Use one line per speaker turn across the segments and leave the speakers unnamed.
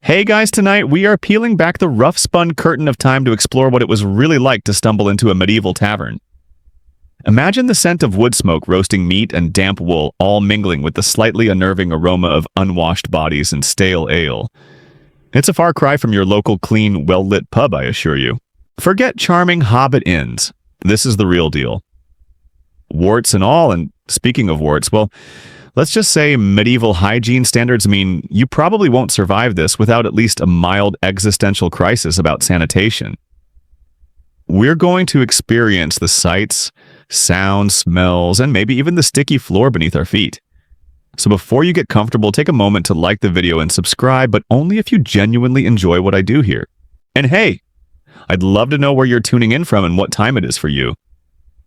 Hey guys, tonight we are peeling back the rough spun curtain of time to explore what it was really like to stumble into a medieval tavern. Imagine the scent of wood smoke roasting meat and damp wool all mingling with the slightly unnerving aroma of unwashed bodies and stale ale. It's a far cry from your local clean, well-lit pub, I assure you. Forget charming hobbit inns. This is the real deal. Warts and all, and speaking of warts, well, let's just say medieval hygiene standards mean you probably won't survive this without at least a mild existential crisis about sanitation. We're going to experience the sights, sounds, smells, and maybe even the sticky floor beneath our feet. So before you get comfortable, take a moment to like the video and subscribe, but only if you genuinely enjoy what I do here. And hey, I'd love to know where you're tuning in from and what time it is for you.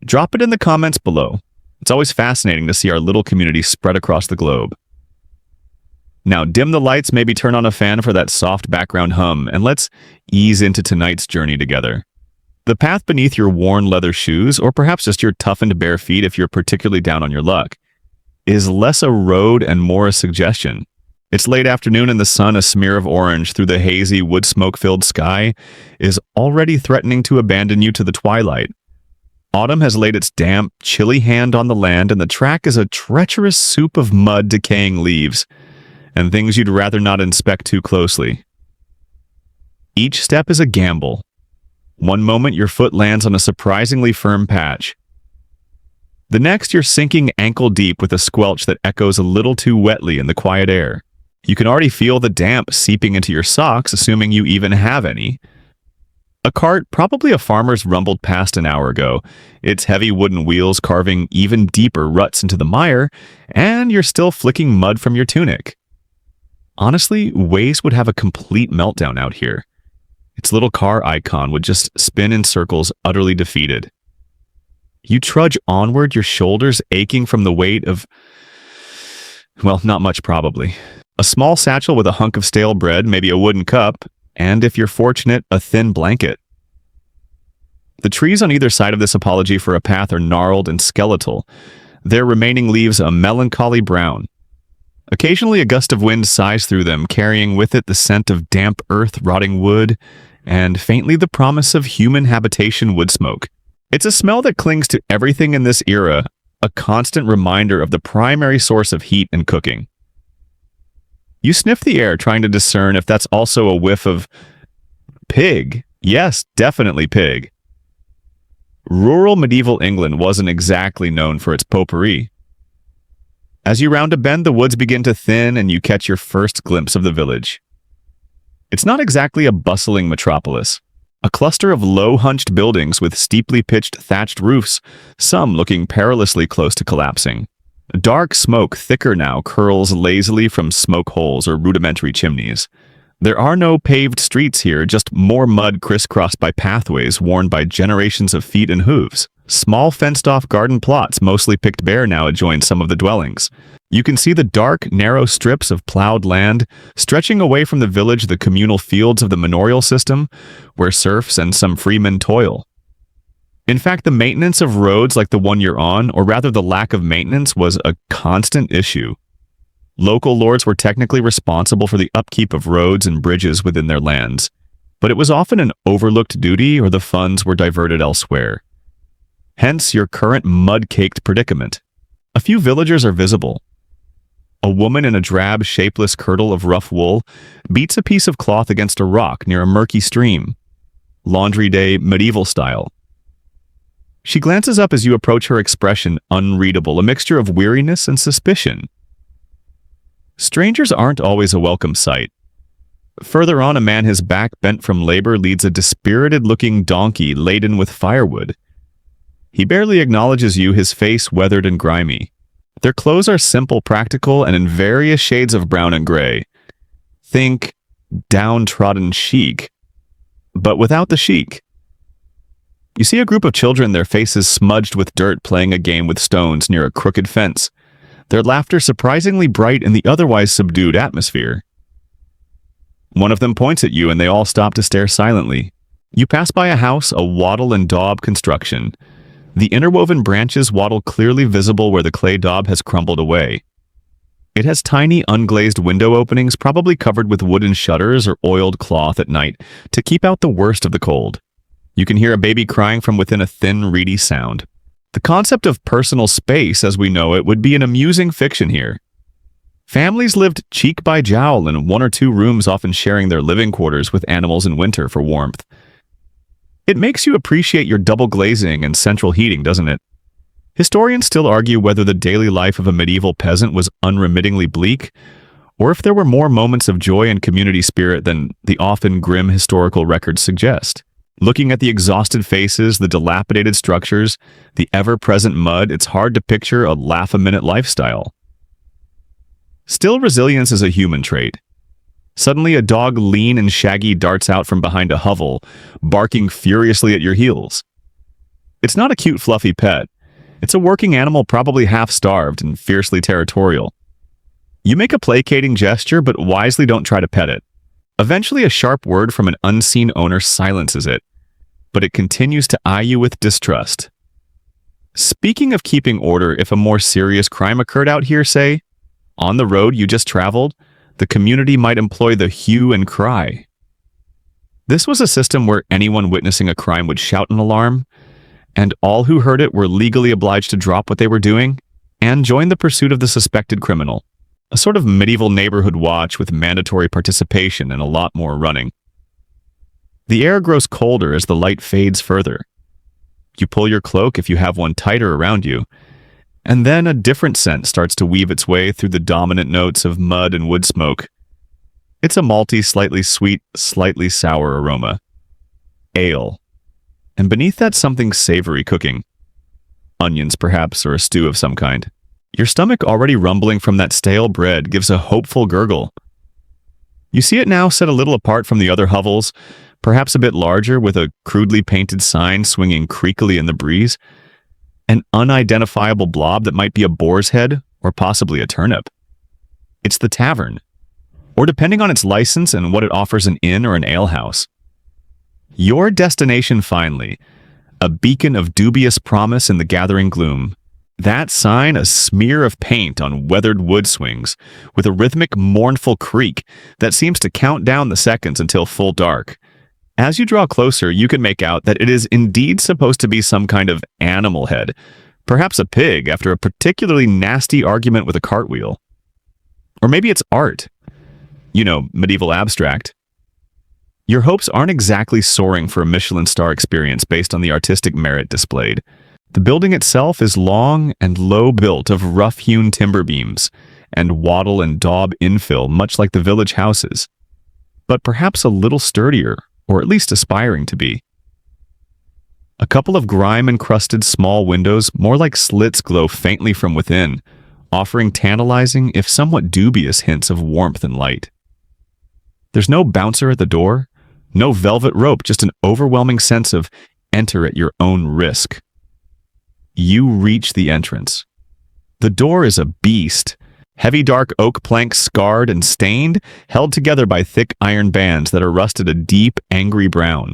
Drop it in the comments below. It's always fascinating to see our little community spread across the globe. Now, dim the lights, maybe turn on a fan for that soft background hum, and let's ease into tonight's journey together. The path beneath your worn leather shoes, or perhaps just your toughened bare feet if you're particularly down on your luck, is less a road and more a suggestion. It's late afternoon and the sun, a smear of orange through the hazy, wood smoke-filled sky, is already threatening to abandon you to the twilight. Autumn has laid its damp, chilly hand on the land, and the track is a treacherous soup of mud, decaying leaves, and things you'd rather not inspect too closely. Each step is a gamble. One moment your foot lands on a surprisingly firm patch. The next you're sinking ankle-deep with a squelch that echoes a little too wetly in the quiet air. You can already feel the damp seeping into your socks, assuming you even have any. A cart, probably a farmer's, rumbled past an hour ago, its heavy wooden wheels carving even deeper ruts into the mire, and you're still flicking mud from your tunic. Honestly, Waze would have a complete meltdown out here. Its little car icon would just spin in circles, utterly defeated. You trudge onward, your shoulders aching from the weight of, well, not much probably. A small satchel with a hunk of stale bread, maybe a wooden cup, and if you're fortunate, a thin blanket. The trees on either side of this apology for a path are gnarled and skeletal, their remaining leaves a melancholy brown. Occasionally a gust of wind sighs through them, carrying with it the scent of damp earth, rotting wood, and faintly the promise of human habitation wood smoke. It's a smell that clings to everything in this era, a constant reminder of the primary source of heat and cooking. You sniff the air, trying to discern if that's also a whiff of pig. Yes, definitely pig. Rural medieval England wasn't exactly known for its potpourri. As you round a bend, the woods begin to thin and you catch your first glimpse of the village. It's not exactly a bustling metropolis. A cluster of low-hunched buildings with steeply pitched thatched roofs, some looking perilously close to collapsing. Dark smoke, thicker now, curls lazily from smoke holes or rudimentary chimneys. There are no paved streets here, just more mud crisscrossed by pathways worn by generations of feet and hooves. Small fenced-off garden plots, mostly picked bare now, adjoin some of the dwellings. You can see the dark, narrow strips of plowed land, stretching away from the village, the communal fields of the manorial system, where serfs and some freemen toil. In fact, the maintenance of roads like the one you're on, or rather the lack of maintenance, was a constant issue. Local lords were technically responsible for the upkeep of roads and bridges within their lands, but it was often an overlooked duty or the funds were diverted elsewhere. Hence your current mud-caked predicament. A few villagers are visible. A woman in a drab, shapeless kirtle of rough wool beats a piece of cloth against a rock near a murky stream. Laundry day, medieval style. She glances up as you approach, her expression unreadable, a mixture of weariness and suspicion. Strangers aren't always a welcome sight. Further on, a man, his back bent from labor, leads a dispirited-looking donkey laden with firewood. He barely acknowledges you, his face weathered and grimy. Their clothes are simple, practical, and in various shades of brown and gray. Think downtrodden chic, but without the chic. You see a group of children, their faces smudged with dirt, playing a game with stones near a crooked fence, their laughter surprisingly bright in the otherwise subdued atmosphere. One of them points at you and they all stop to stare silently. You pass by a house, a wattle and daub construction. The interwoven branches waddle clearly visible where the clay daub has crumbled away. It has tiny unglazed window openings, probably covered with wooden shutters or oiled cloth at night to keep out the worst of the cold. You can hear a baby crying from within a thin, reedy sound. The concept of personal space as we know it would be an amusing fiction here. Families lived cheek by jowl in 1 or 2 rooms, often sharing their living quarters with animals in winter for warmth. It makes you appreciate your double glazing and central heating, doesn't it? Historians still argue whether the daily life of a medieval peasant was unremittingly bleak, or if there were more moments of joy and community spirit than the often grim historical records suggest. Looking at the exhausted faces, the dilapidated structures, the ever-present mud, it's hard to picture a laugh-a-minute lifestyle. Still, resilience is a human trait. Suddenly, a dog lean and shaggy darts out from behind a hovel, barking furiously at your heels. It's not a cute, fluffy pet. It's a working animal, probably half-starved and fiercely territorial. You make a placating gesture, but wisely don't try to pet it. Eventually, a sharp word from an unseen owner silences it, but it continues to eye you with distrust. Speaking of keeping order, if a more serious crime occurred out here, say, on the road you just traveled, the community might employ the hue and cry. This was a system where anyone witnessing a crime would shout an alarm, and all who heard it were legally obliged to drop what they were doing and join the pursuit of the suspected criminal. A sort of medieval neighborhood watch with mandatory participation and a lot more running. The air grows colder as the light fades further. You pull your cloak if you have one tighter around you, and then a different scent starts to weave its way through the dominant notes of mud and wood smoke. It's a malty, slightly sweet, slightly sour aroma. Ale. And beneath that something savory cooking. Onions, perhaps, or a stew of some kind. Your stomach, already rumbling from that stale bread, gives a hopeful gurgle. You see it now set a little apart from the other hovels, perhaps a bit larger, with a crudely painted sign swinging creakily in the breeze. An unidentifiable blob that might be a boar's head, or possibly a turnip. It's the tavern, or depending on its license and what it offers, an inn or an alehouse. Your destination finally, a beacon of dubious promise in the gathering gloom. That sign, a smear of paint on weathered wood swings, with a rhythmic, mournful creak that seems to count down the seconds until full dark. As you draw closer, you can make out that it is indeed supposed to be some kind of animal head, perhaps a pig after a particularly nasty argument with a cartwheel. Or maybe it's art. You know, medieval abstract. Your hopes aren't exactly soaring for a Michelin star experience based on the artistic merit displayed. The building itself is long and low built of rough-hewn timber beams and wattle and daub infill, much like the village houses, but perhaps a little sturdier, or at least aspiring to be. A couple of grime-encrusted small windows, more like slits, glow faintly from within, offering tantalizing, if somewhat dubious, hints of warmth and light. There's no bouncer at the door, no velvet rope, just an overwhelming sense of enter at your own risk. You reach the entrance. The door is a beast. Heavy dark oak planks, scarred and stained, held together by thick iron bands that are rusted a deep, angry brown.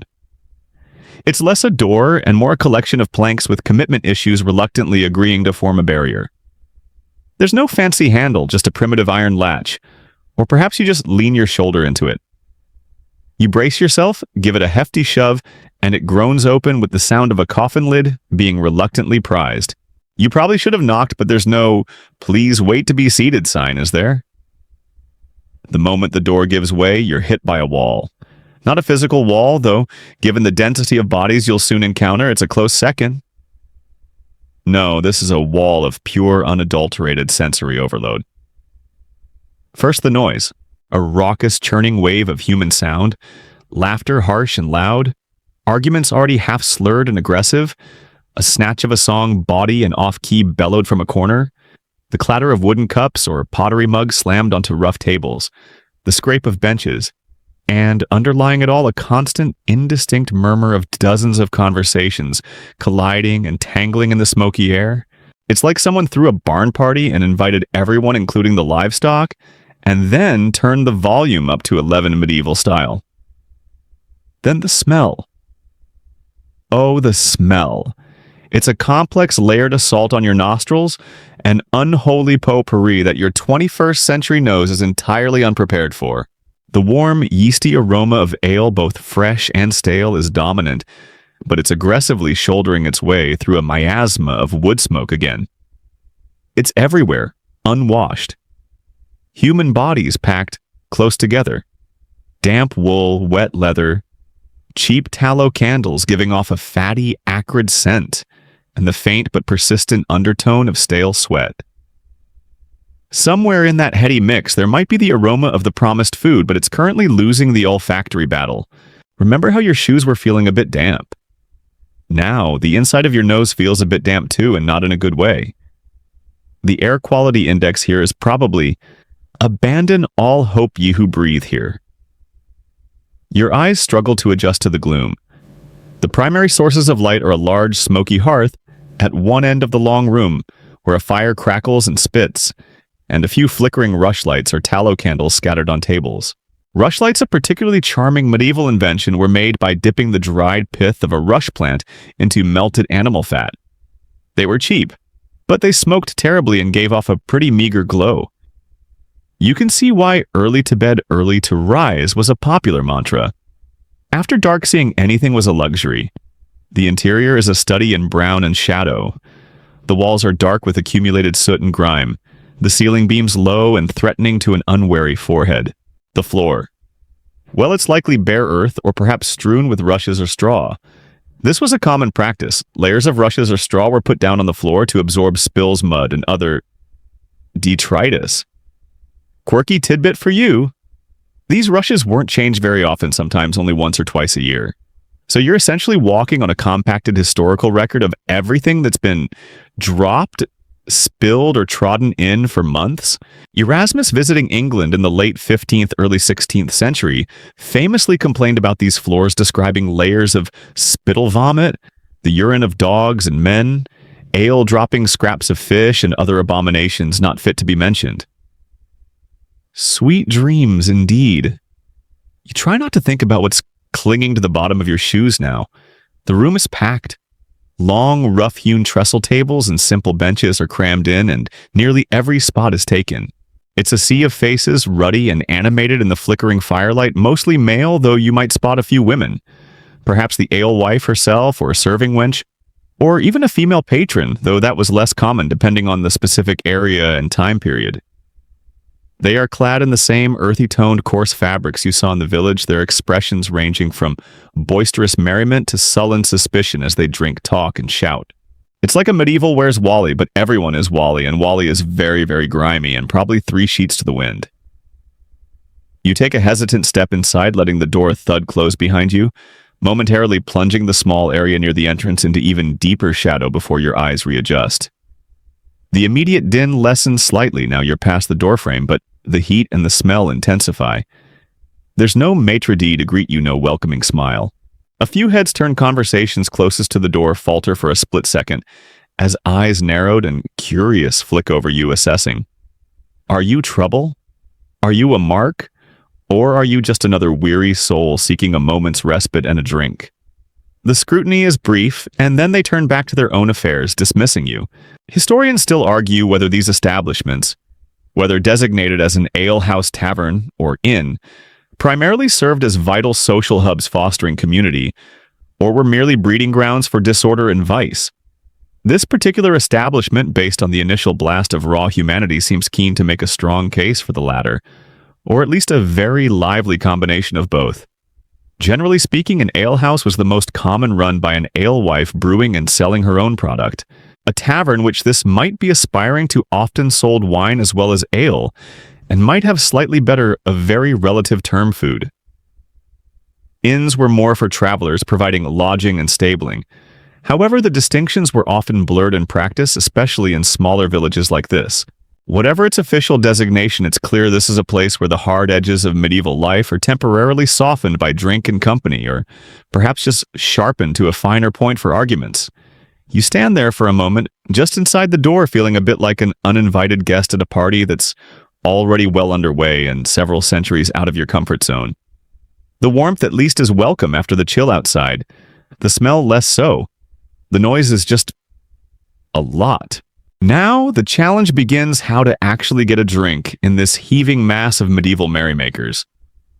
It's less a door and more a collection of planks with commitment issues reluctantly agreeing to form a barrier. There's no fancy handle, just a primitive iron latch, or perhaps you just lean your shoulder into it. You brace yourself, give it a hefty shove, and it groans open with the sound of a coffin lid being reluctantly prized. You probably should have knocked, but there's no "please wait to be seated" sign, is there? The moment the door gives way, you're hit by a wall. Not a physical wall, though, given the density of bodies you'll soon encounter, it's a close second. No, this is a wall of pure, unadulterated sensory overload. First, the noise. A raucous, churning wave of human sound, laughter harsh and loud, arguments already half slurred and aggressive, a snatch of a song bawdy and off-key bellowed from a corner, the clatter of wooden cups or pottery mugs slammed onto rough tables, the scrape of benches, and underlying it all a constant, indistinct murmur of dozens of conversations colliding and tangling in the smoky air. It's like someone threw a barn party and invited everyone, including the livestock, and then turned the volume up to 11 medieval style. Then the smell. Oh, the smell. It's a complex layered assault on your nostrils, an unholy potpourri that your 21st century nose is entirely unprepared for. The warm, yeasty aroma of ale, both fresh and stale, is dominant, but it's aggressively shouldering its way through a miasma of wood smoke again. It's everywhere, unwashed. Human bodies packed close together. Damp wool, wet leather, cheap tallow candles giving off a fatty, acrid scent, and the faint but persistent undertone of stale sweat. Somewhere in that heady mix, there might be the aroma of the promised food, but it's currently losing the olfactory battle. Remember how your shoes were feeling a bit damp? Now, the inside of your nose feels a bit damp too, and not in a good way. The air quality index here is probably, abandon all hope ye who breathe here. Your eyes struggle to adjust to the gloom. The primary sources of light are a large, smoky hearth at one end of the long room, where a fire crackles and spits, and a few flickering rushlights or tallow candles scattered on tables. Rushlights, a particularly charming medieval invention, were made by dipping the dried pith of a rush plant into melted animal fat. They were cheap, but they smoked terribly and gave off a pretty meager glow. You can see why early to bed, early to rise was a popular mantra. After dark, seeing anything was a luxury. The interior is a study in brown and shadow. The walls are dark with accumulated soot and grime. The ceiling beams low and threatening to an unwary forehead. The floor. Well, it's likely bare earth or perhaps strewn with rushes or straw. This was a common practice. Layers of rushes or straw were put down on the floor to absorb spills, mud, and other detritus. Quirky tidbit for you. These rushes weren't changed very often, sometimes only once or twice a year. So you're essentially walking on a compacted historical record of everything that's been dropped, spilled, or trodden in for months. Erasmus, visiting England in the late 15th, early 16th century, famously complained about these floors, describing layers of spittle vomit, the urine of dogs and men, ale dropping scraps of fish, and other abominations not fit to be mentioned. Sweet dreams, indeed. You try not to think about what's clinging to the bottom of your shoes now. The room is packed. Long, rough-hewn trestle tables and simple benches are crammed in, and nearly every spot is taken. It's a sea of faces, ruddy and animated in the flickering firelight, mostly male, though you might spot a few women. Perhaps the alewife herself, or a serving wench, or even a female patron, though that was less common depending on the specific area and time period. They are clad in the same earthy-toned coarse fabrics you saw in the village, their expressions ranging from boisterous merriment to sullen suspicion as they drink, talk, and shout. It's like a medieval Where's Wally, but everyone is Wally, and Wally is very, very grimy and probably 3 sheets to the wind. You take a hesitant step inside, letting the door thud close behind you, momentarily plunging the small area near the entrance into even deeper shadow before your eyes readjust. The immediate din lessens slightly now you're past the doorframe, but the heat and the smell intensify. There's no maitre d' to greet you, no welcoming smile. A few heads turn, conversations closest to the door falter for a split second, as eyes narrowed and curious flick over you, assessing. Are you trouble? Are you a mark? Or are you just another weary soul seeking a moment's respite and a drink? The scrutiny is brief, and then they turn back to their own affairs, dismissing you. Historians still argue whether these establishments, whether designated as an alehouse, tavern, or inn, primarily served as vital social hubs fostering community, or were merely breeding grounds for disorder and vice. This particular establishment, based on the initial blast of raw humanity, seems keen to make a strong case for the latter, or at least a very lively combination of both. Generally speaking, an alehouse was the most common run by an alewife brewing and selling her own product. A tavern, which this might be aspiring to, often sold wine as well as ale, and might have slightly better, a very relative term, food. Inns were more for travelers, providing lodging and stabling. However, the distinctions were often blurred in practice, especially in smaller villages like this. Whatever its official designation, it's clear this is a place where the hard edges of medieval life are temporarily softened by drink and company, or perhaps just sharpened to a finer point for arguments. You stand there for a moment, just inside the door, feeling a bit like an uninvited guest at a party that's already well underway and several centuries out of your comfort zone. The warmth at least is welcome after the chill outside. The smell less so. The noise is just A lot. Now, the challenge begins how to actually get a drink in this heaving mass of medieval merrymakers.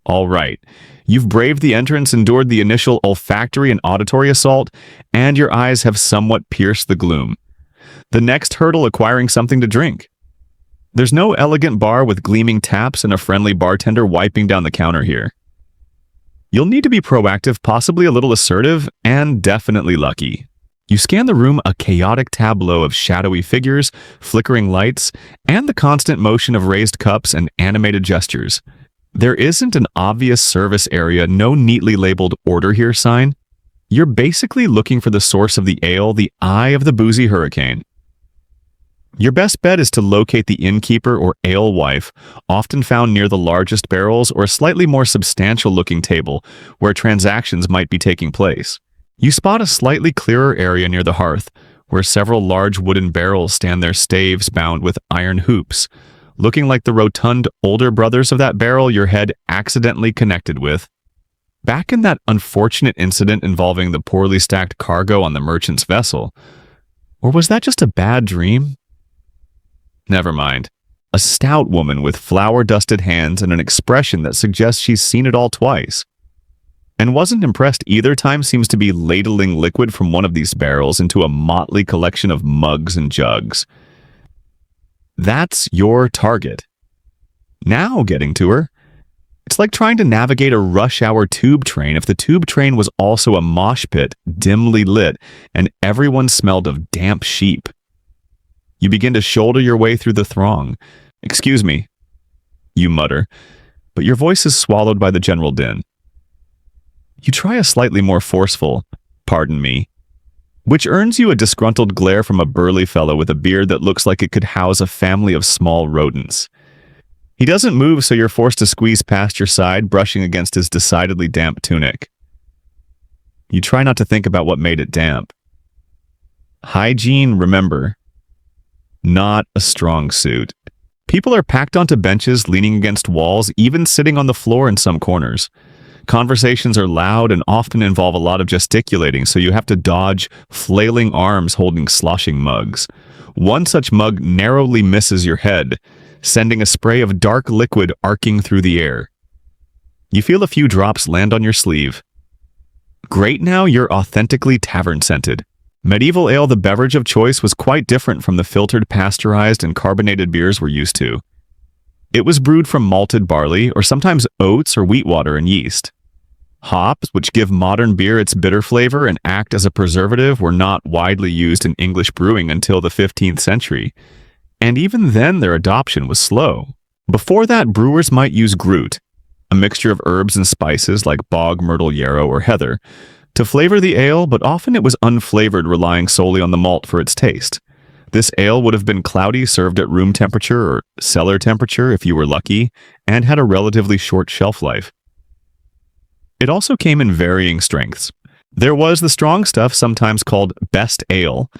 All right, you've braved the entrance, endured the initial olfactory and auditory assault, and your eyes have somewhat pierced the gloom. The next hurdle, acquiring something to drink. There's no elegant bar with gleaming taps and a friendly bartender wiping down the counter here. You'll need to be proactive, possibly a little assertive, and definitely lucky. You scan the room, a chaotic tableau of shadowy figures, flickering lights, and the constant motion of raised cups and animated gestures. There isn't an obvious service area, no neatly labeled "order here" sign. You're basically looking for the source of the ale, the eye of the boozy hurricane. Your best bet is to locate the innkeeper or alewife, often found near the largest barrels or a slightly more substantial-looking table where transactions might be taking place. You spot a slightly clearer area near the hearth, where several large wooden barrels stand their staves bound with iron hoops, looking like the rotund older brothers of that barrel your head accidentally connected with. Back in that unfortunate incident involving the poorly stacked cargo on the merchant's vessel. Or was that just a bad dream? Never mind. A stout woman with flour-dusted hands and an expression that suggests she's seen it all twice. And wasn't impressed either time seems to be ladling liquid from one of these barrels into a motley collection of mugs and jugs. That's your target. Now getting to her. It's like trying to navigate a rush-hour tube train if the tube train was also a mosh pit, dimly lit, and everyone smelled of damp sheep. You begin to shoulder your way through the throng. "Excuse me," you mutter, but your voice is swallowed by the general din. You try a slightly more forceful, "Pardon me," which earns you a disgruntled glare from a burly fellow with a beard that looks like it could house a family of small rodents. He doesn't move, so you're forced to squeeze past your side, brushing against his decidedly damp tunic. You try not to think about what made it damp. Hygiene, remember, not a strong suit. People are packed onto benches, leaning against walls, even sitting on the floor in some corners. Conversations are loud and often involve a lot of gesticulating, so you have to dodge flailing arms holding sloshing mugs. One such mug narrowly misses your head, sending a spray of dark liquid arcing through the air. You feel a few drops land on your sleeve. Great, now you're authentically tavern-scented. Medieval ale, the beverage of choice, was quite different from the filtered, pasteurized, and carbonated beers we're used to. It was brewed from malted barley, or sometimes oats or wheat water and yeast. Hops, which give modern beer its bitter flavor and act as a preservative, were not widely used in English brewing until the 15th century. And even then, their adoption was slow. Before that, brewers might use grute, a mixture of herbs and spices like bog myrtle, yarrow, or heather, to flavor the ale, but often it was unflavored, relying solely on the malt for its taste. This ale would have been cloudy, served at room temperature or cellar temperature if you were lucky, and had a relatively short shelf life. It also came in varying strengths. There was the strong stuff, sometimes called best ale,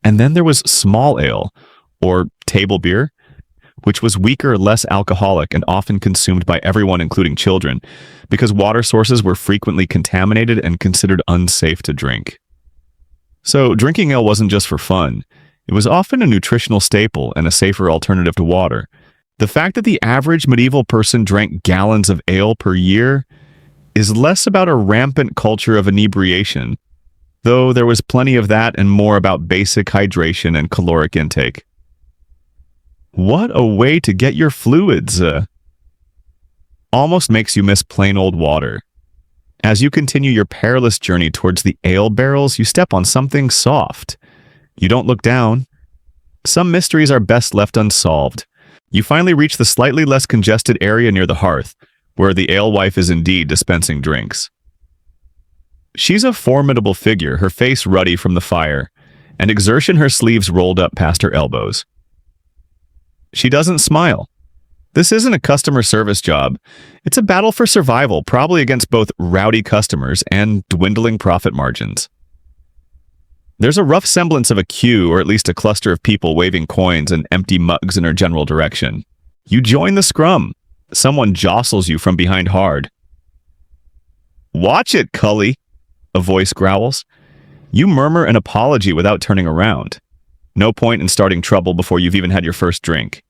and then there was small ale, or table beer, which was weaker, less alcoholic, and often consumed by everyone, including children, because water sources were frequently contaminated and considered unsafe to drink. So drinking ale wasn't just for fun. It was often a nutritional staple and a safer alternative to water. The fact that the average medieval person drank gallons of ale per year is less about a rampant culture of inebriation, though there was plenty of that and more about basic hydration and caloric intake. What a way to get your fluids! Almost makes you miss plain old water. As you continue your perilous journey towards the ale barrels, you step on something soft. You don't look down. Some mysteries are best left unsolved. You finally reach the slightly less congested area near the hearth, where the alewife is indeed dispensing drinks. She's a formidable figure, her face ruddy from the fire, and exertion her sleeves rolled up past her elbows. She doesn't smile. This isn't a customer service job. It's a battle for survival, probably against both rowdy customers and dwindling profit margins. There's a rough semblance of a queue, or at least a cluster of people waving coins and empty mugs in her general direction. You join the scrum. Someone jostles you from behind hard. "Watch it, Cully," a voice growls. You murmur an apology without turning around. No point in starting trouble before you've even had your first drink.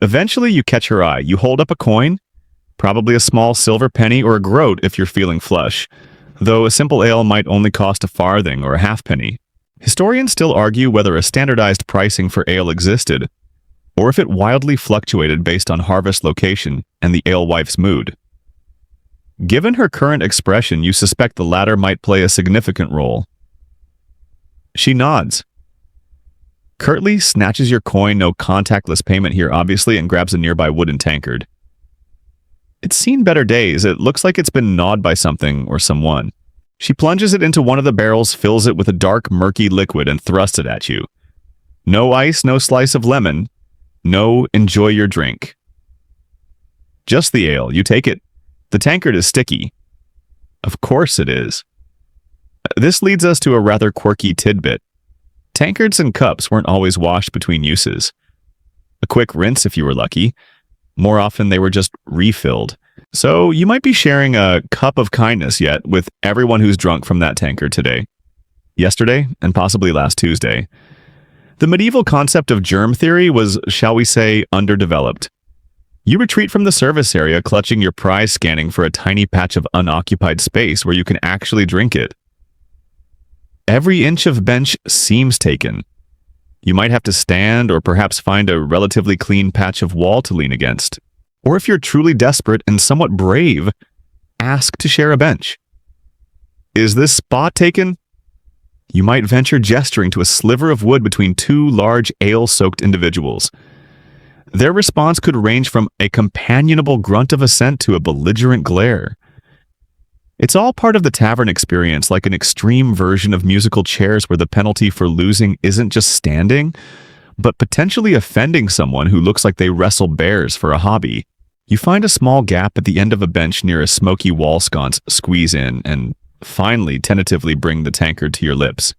Eventually, you catch her eye. You hold up a coin, probably a small silver penny or a groat if you're feeling flush, though a simple ale might only cost a farthing or a halfpenny. Historians still argue whether a standardized pricing for ale existed, or if it wildly fluctuated based on harvest location and the alewife's mood. Given her current expression, you suspect the latter might play a significant role. She nods, curtly snatches your coin, no contactless payment here obviously, and grabs a nearby wooden tankard. It's seen better days. It looks like it's been gnawed by something or someone. She plunges it into one of the barrels, fills it with a dark, murky liquid, and thrusts it at you. No ice, no slice of lemon. No enjoy your drink. Just the ale. You take it. The tankard is sticky. Of course it is. This leads us to a rather quirky tidbit. Tankards and cups weren't always washed between uses. A quick rinse if you were lucky. More often they were just refilled. So you might be sharing a cup of kindness yet with everyone who's drunk from that tankard today, yesterday, and possibly last Tuesday. The medieval concept of germ theory was, shall we say, underdeveloped. You retreat from the service area, clutching your prize, scanning for a tiny patch of unoccupied space where you can actually drink it. Every inch of bench seems taken. You might have to stand or perhaps find a relatively clean patch of wall to lean against. Or if you're truly desperate and somewhat brave, ask to share a bench. Is this spot taken? You might venture gesturing to a sliver of wood between two large ale-soaked individuals. Their response could range from a companionable grunt of assent to a belligerent glare. It's all part of the tavern experience, like an extreme version of musical chairs where the penalty for losing isn't just standing, but potentially offending someone who looks like they wrestle bears for a hobby. You find a small gap at the end of a bench near a smoky wall sconce, squeeze in, and finally tentatively bring the tankard to your lips.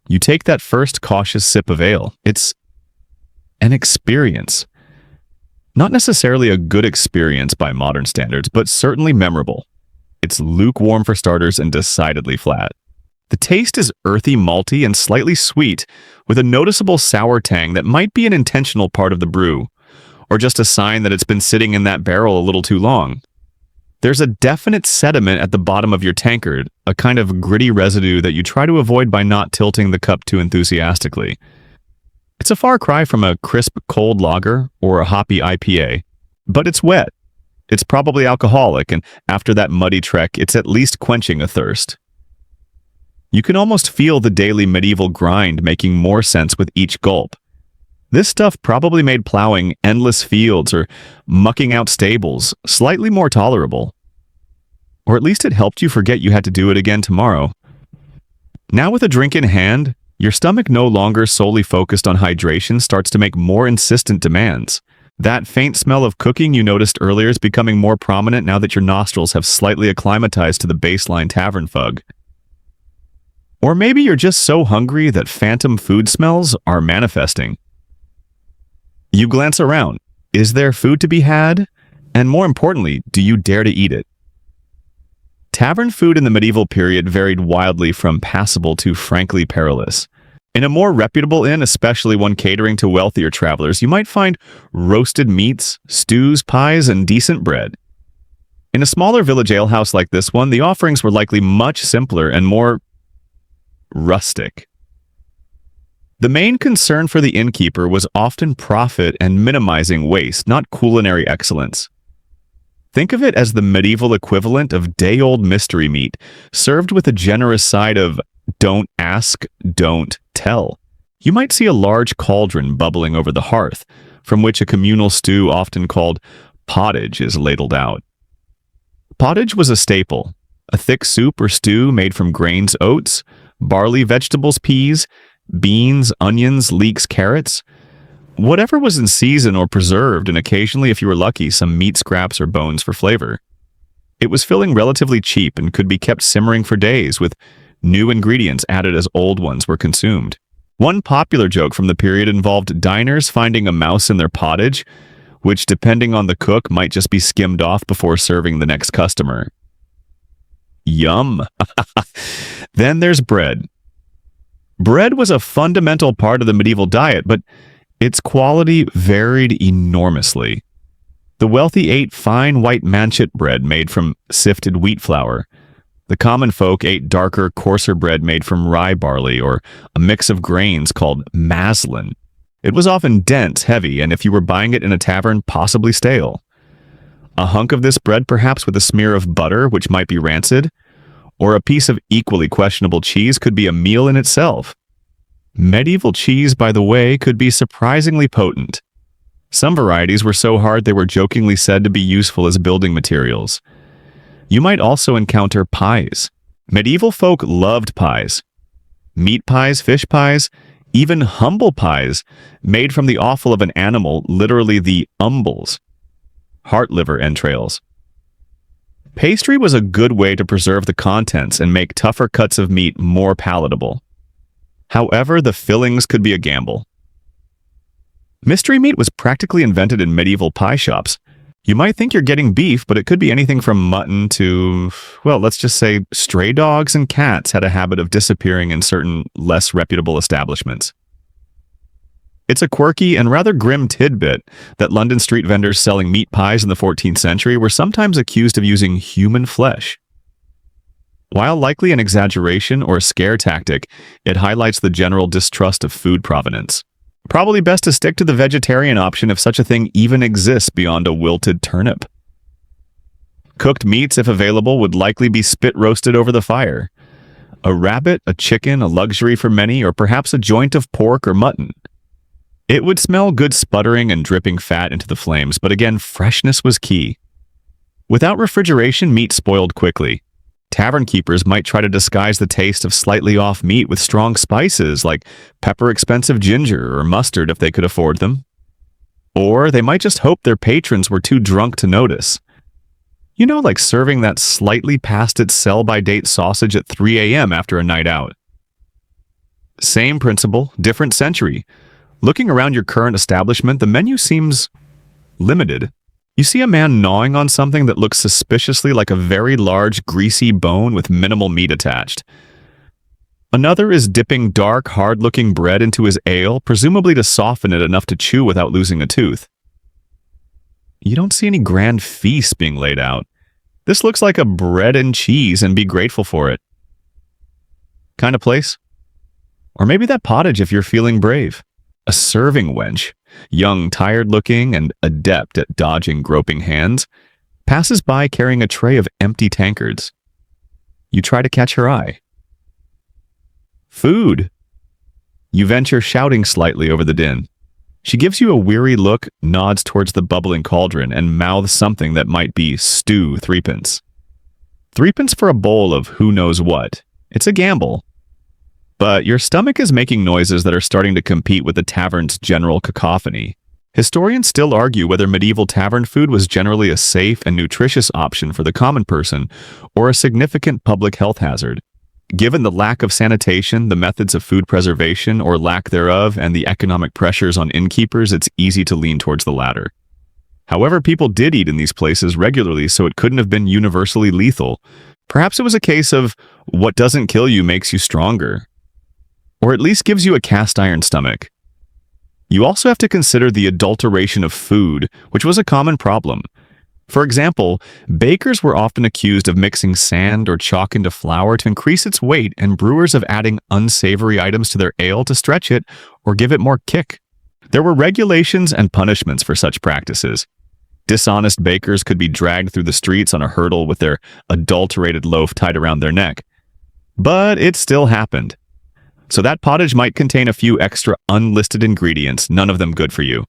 You take that first cautious sip of ale. It's an experience. Not necessarily a good experience by modern standards, but certainly memorable. It's lukewarm for starters and decidedly flat. The taste is earthy, malty, and slightly sweet, with a noticeable sour tang that might be an intentional part of the brew, or just a sign that it's been sitting in that barrel a little too long. There's a definite sediment at the bottom of your tankard, a kind of gritty residue that you try to avoid by not tilting the cup too enthusiastically. It's a far cry from a crisp cold lager or a hoppy IPA, but it's wet. It's probably alcoholic, and after that muddy trek, it's at least quenching a thirst. You can almost feel the daily medieval grind making more sense with each gulp. This stuff probably made plowing endless fields or mucking out stables slightly more tolerable. Or at least it helped you forget you had to do it again tomorrow. Now with a drink in hand, your stomach no longer solely focused on hydration starts to make more insistent demands. That faint smell of cooking you noticed earlier is becoming more prominent now that your nostrils have slightly acclimatized to the baseline tavern fug. Or maybe you're just so hungry that phantom food smells are manifesting. You glance around. Is there food to be had? And more importantly, do you dare to eat it? Tavern food in the medieval period varied wildly from passable to frankly perilous. In a more reputable inn, especially one catering to wealthier travelers, you might find roasted meats, stews, pies, and decent bread. In a smaller village alehouse like this one, the offerings were likely much simpler and more rustic. The main concern for the innkeeper was often profit and minimizing waste, not culinary excellence. Think of it as the medieval equivalent of day-old mystery meat, served with a generous side of don't ask, don't tell. You might see a large cauldron bubbling over the hearth, from which a communal stew often called pottage is ladled out. Pottage was a staple, a thick soup or stew made from grains, oats, barley, vegetables, peas, beans, onions, leeks, carrots. Whatever was in season or preserved, and occasionally, if you were lucky, some meat scraps or bones for flavor. It was filling relatively cheap and could be kept simmering for days, with new ingredients added as old ones were consumed. One popular joke from the period involved diners finding a mouse in their pottage, which, depending on the cook, might just be skimmed off before serving the next customer. Yum! Then there's bread. Bread was a fundamental part of the medieval diet, but its quality varied enormously. The wealthy ate fine white manchet bread made from sifted wheat flour. The common folk ate darker, coarser bread made from rye barley or a mix of grains called maslin. It was often dense, heavy, and if you were buying it in a tavern, possibly stale. A hunk of this bread perhaps with a smear of butter, which might be rancid, or a piece of equally questionable cheese could be a meal in itself. Medieval cheese, by the way, could be surprisingly potent. Some varieties were so hard they were jokingly said to be useful as building materials. You might also encounter pies. Medieval folk loved pies. Meat pies, fish pies, even humble pies made from the offal of an animal, literally the umbles, heart liver entrails. Pastry was a good way to preserve the contents and make tougher cuts of meat more palatable. However, the fillings could be a gamble. Mystery meat was practically invented in medieval pie shops. You might think you're getting beef, but it could be anything from mutton to, well, let's just say stray dogs and cats had a habit of disappearing in certain less reputable establishments. It's a quirky and rather grim tidbit that London street vendors selling meat pies in the 14th century were sometimes accused of using human flesh. While likely an exaggeration or a scare tactic, it highlights the general distrust of food provenance. Probably best to stick to the vegetarian option if such a thing even exists beyond a wilted turnip. Cooked meats, if available, would likely be spit roasted over the fire. A rabbit, a chicken, a luxury for many, or perhaps a joint of pork or mutton. It would smell good sputtering and dripping fat into the flames, but again, freshness was key. Without refrigeration, meat spoiled quickly. Tavern keepers might try to disguise the taste of slightly off meat with strong spices like pepper-expensive ginger or mustard if they could afford them. Or they might just hope their patrons were too drunk to notice. You know, like serving that slightly past its sell-by-date sausage at 3 a.m. after a night out. Same principle, different century. Looking around your current establishment, the menu seems limited. You see a man gnawing on something that looks suspiciously like a very large, greasy bone with minimal meat attached. Another is dipping dark, hard-looking bread into his ale, presumably to soften it enough to chew without losing a tooth. You don't see any grand feast being laid out. This looks like a bread and cheese, and be grateful for it kind of place. Or maybe that pottage if you're feeling brave. A serving wench, young, tired-looking, and adept at dodging groping hands, passes by carrying a tray of empty tankards. You try to catch her eye. Food. You venture shouting slightly over the din. She gives you a weary look, nods towards the bubbling cauldron, and mouths something that might be stew 3p. 3p for a bowl of who knows what. It's a gamble. But your stomach is making noises that are starting to compete with the tavern's general cacophony. Historians still argue whether medieval tavern food was generally a safe and nutritious option for the common person or a significant public health hazard. Given the lack of sanitation, the methods of food preservation or lack thereof, and the economic pressures on innkeepers, it's easy to lean towards the latter. However, people did eat in these places regularly, so it couldn't have been universally lethal. Perhaps it was a case of what doesn't kill you makes you stronger. Or at least gives you a cast iron stomach. You also have to consider the adulteration of food, which was a common problem. For example, bakers were often accused of mixing sand or chalk into flour to increase its weight, and brewers of adding unsavory items to their ale to stretch it or give it more kick. There were regulations and punishments for such practices. Dishonest bakers could be dragged through the streets on a hurdle with their adulterated loaf tied around their neck. But it still happened. So that pottage might contain a few extra unlisted ingredients, none of them good for you.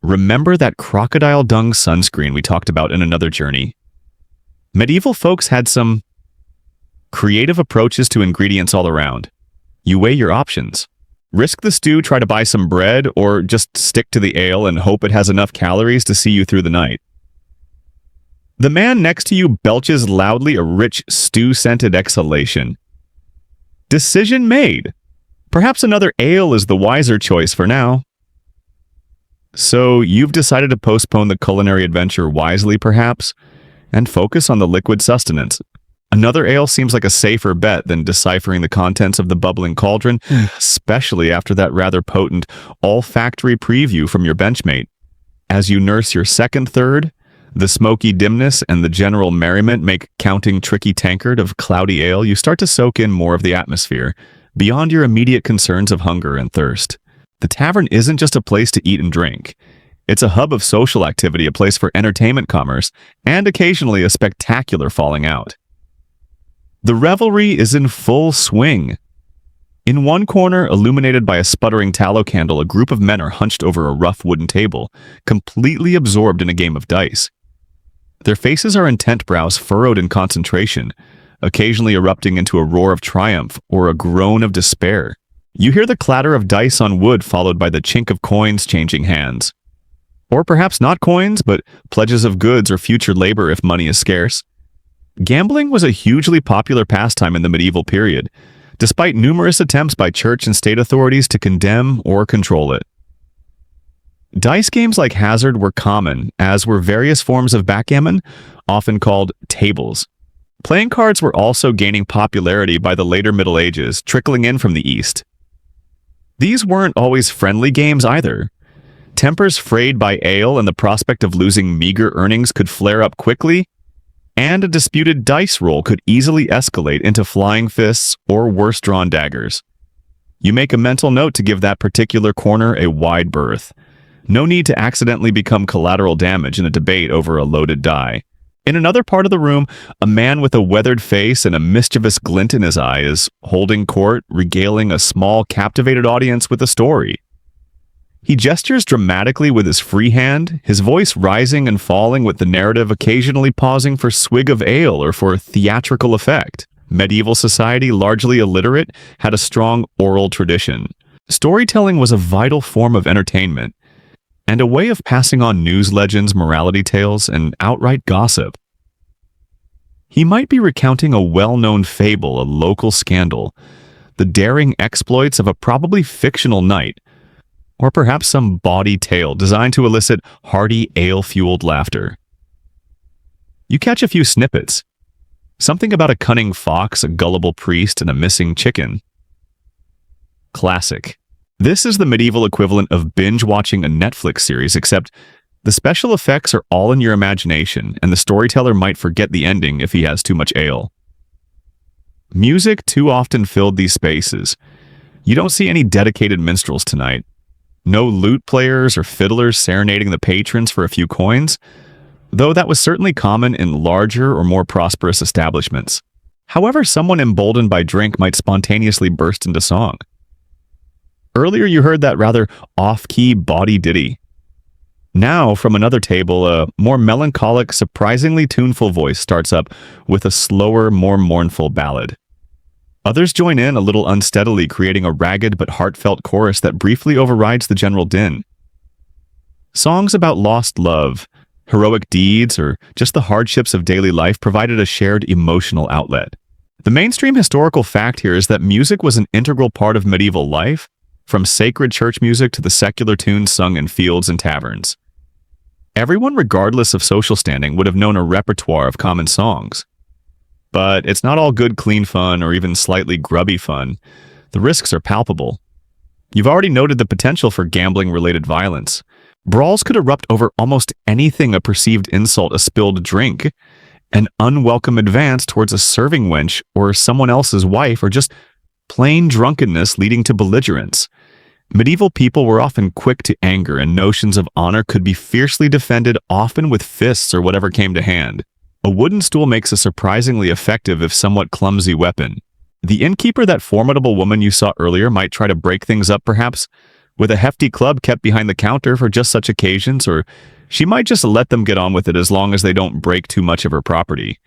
Remember that crocodile dung sunscreen we talked about in another journey? Medieval folks had some creative approaches to ingredients all around. You weigh your options. Risk the stew, try to buy some bread, or just stick to the ale and hope it has enough calories to see you through the night. The man next to you belches loudly a rich stew-scented exhalation. Decision made. Perhaps another ale is the wiser choice for now. So you've decided to postpone the culinary adventure wisely, perhaps, and focus on the liquid sustenance. Another ale seems like a safer bet than deciphering the contents of the bubbling cauldron, especially after that rather potent olfactory preview from your benchmate. As you nurse your second third, the smoky dimness and the general merriment make counting tricky tankard of cloudy ale. You start to soak in more of the atmosphere, beyond your immediate concerns of hunger and thirst. The tavern isn't just a place to eat and drink. It's a hub of social activity, a place for entertainment commerce, and occasionally a spectacular falling out. The revelry is in full swing. In one corner, illuminated by a sputtering tallow candle, a group of men are hunched over a rough wooden table, completely absorbed in a game of dice. Their faces are intent brows furrowed in concentration, occasionally erupting into a roar of triumph or a groan of despair. You hear the clatter of dice on wood followed by the chink of coins changing hands. Or perhaps not coins, but pledges of goods or future labor if money is scarce. Gambling was a hugely popular pastime in the medieval period, despite numerous attempts by church and state authorities to condemn or control it. Dice games like hazard were common, as were various forms of backgammon, often called tables. Playing cards were also gaining popularity by the later Middle Ages, trickling in from the East. These weren't always friendly games either. Tempers frayed by ale and the prospect of losing meager earnings could flare up quickly, and a disputed dice roll could easily escalate into flying fists or worse-drawn daggers. You make a mental note to give that particular corner a wide berth. No need to accidentally become collateral damage in a debate over a loaded die. In another part of the room, a man with a weathered face and a mischievous glint in his eye is holding court, regaling a small, captivated audience with a story. He gestures dramatically with his free hand, his voice rising and falling with the narrative occasionally pausing for swig of ale or for theatrical effect. Medieval society, largely illiterate, had a strong oral tradition. Storytelling was a vital form of entertainment, and a way of passing on news legends, morality tales, and outright gossip. He might be recounting a well-known fable, a local scandal, the daring exploits of a probably fictional knight, or perhaps some bawdy tale designed to elicit hearty, ale-fueled laughter. You catch a few snippets. Something about a cunning fox, a gullible priest, and a missing chicken. Classic. This is the medieval equivalent of binge-watching a Netflix series, except the special effects are all in your imagination, and the storyteller might forget the ending if he has too much ale. Music too often filled these spaces. You don't see any dedicated minstrels tonight. No lute players or fiddlers serenading the patrons for a few coins, though that was certainly common in larger or more prosperous establishments. However, someone emboldened by drink might spontaneously burst into song. Earlier you heard that rather off-key bawdy ditty. Now, from another table, a more melancholic, surprisingly tuneful voice starts up with a slower, more mournful ballad. Others join in a little unsteadily, creating a ragged but heartfelt chorus that briefly overrides the general din. Songs about lost love, heroic deeds, or just the hardships of daily life provided a shared emotional outlet. The mainstream historical fact here is that music was an integral part of medieval life, from sacred church music to the secular tunes sung in fields and taverns. Everyone, regardless of social standing, would have known a repertoire of common songs. But it's not all good, clean fun or even slightly grubby fun. The risks are palpable. You've already noted the potential for gambling-related violence. Brawls could erupt over almost anything: a perceived insult, a spilled drink, an unwelcome advance towards a serving wench or someone else's wife, or just plain drunkenness leading to belligerence. Medieval people were often quick to anger, and notions of honor could be fiercely defended, often with fists or whatever came to hand. A wooden stool makes a surprisingly effective, if somewhat clumsy, weapon. The innkeeper, that formidable woman you saw earlier, might try to break things up perhaps, with a hefty club kept behind the counter for just such occasions, or she might just let them get on with it as long as they don't break too much of her property.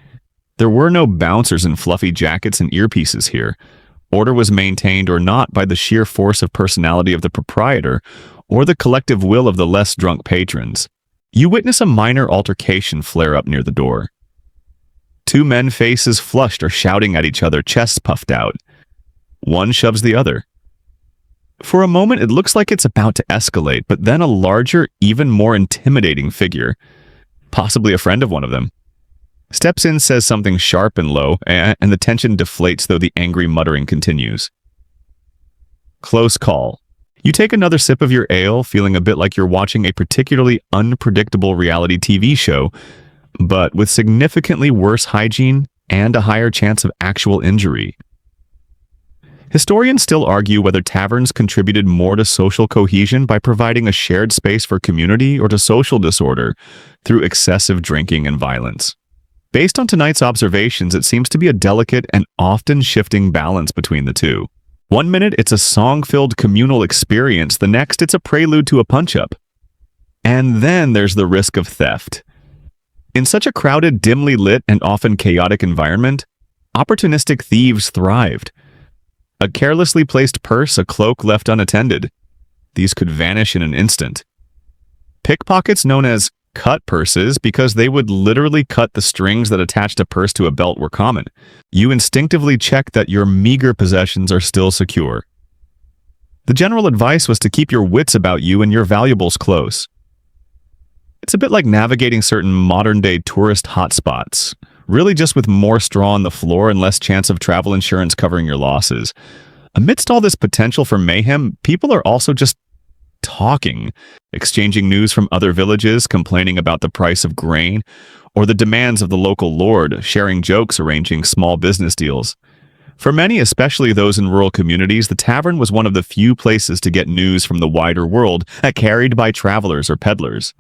There were no bouncers in fluffy jackets and earpieces here. Order was maintained or not by the sheer force of personality of the proprietor or the collective will of the less drunk patrons. You witness a minor altercation flare up near the door. Two men, faces flushed, are shouting at each other, chests puffed out. One shoves the other. For a moment, it looks like it's about to escalate, but then a larger, even more intimidating figure, possibly a friend of one of them, steps in, says something sharp and low, and the tension deflates though the angry muttering continues. Close call. You take another sip of your ale, feeling a bit like you're watching a particularly unpredictable reality TV show, but with significantly worse hygiene and a higher chance of actual injury. Historians still argue whether taverns contributed more to social cohesion by providing a shared space for community or to social disorder through excessive drinking and violence. Based on tonight's observations, it seems to be a delicate and often shifting balance between the two. One minute, it's a song-filled communal experience. The next, it's a prelude to a punch-up. And then there's the risk of theft. In such a crowded, dimly lit, and often chaotic environment, opportunistic thieves thrived. A carelessly placed purse, a cloak left unattended. These could vanish in an instant. Pickpockets, known as cut purses because they would literally cut the strings that attached a purse to a belt, were common. You instinctively check that your meager possessions are still secure. The general advice was to keep your wits about you and your valuables close. It's a bit like navigating certain modern-day tourist hotspots, really just with more straw on the floor and less chance of travel insurance covering your losses. Amidst all this potential for mayhem, people are also just talking, exchanging news from other villages, complaining about the price of grain, or the demands of the local lord, sharing jokes, arranging small business deals. For many, especially those in rural communities, the tavern was one of the few places to get news from the wider world carried by travelers or peddlers.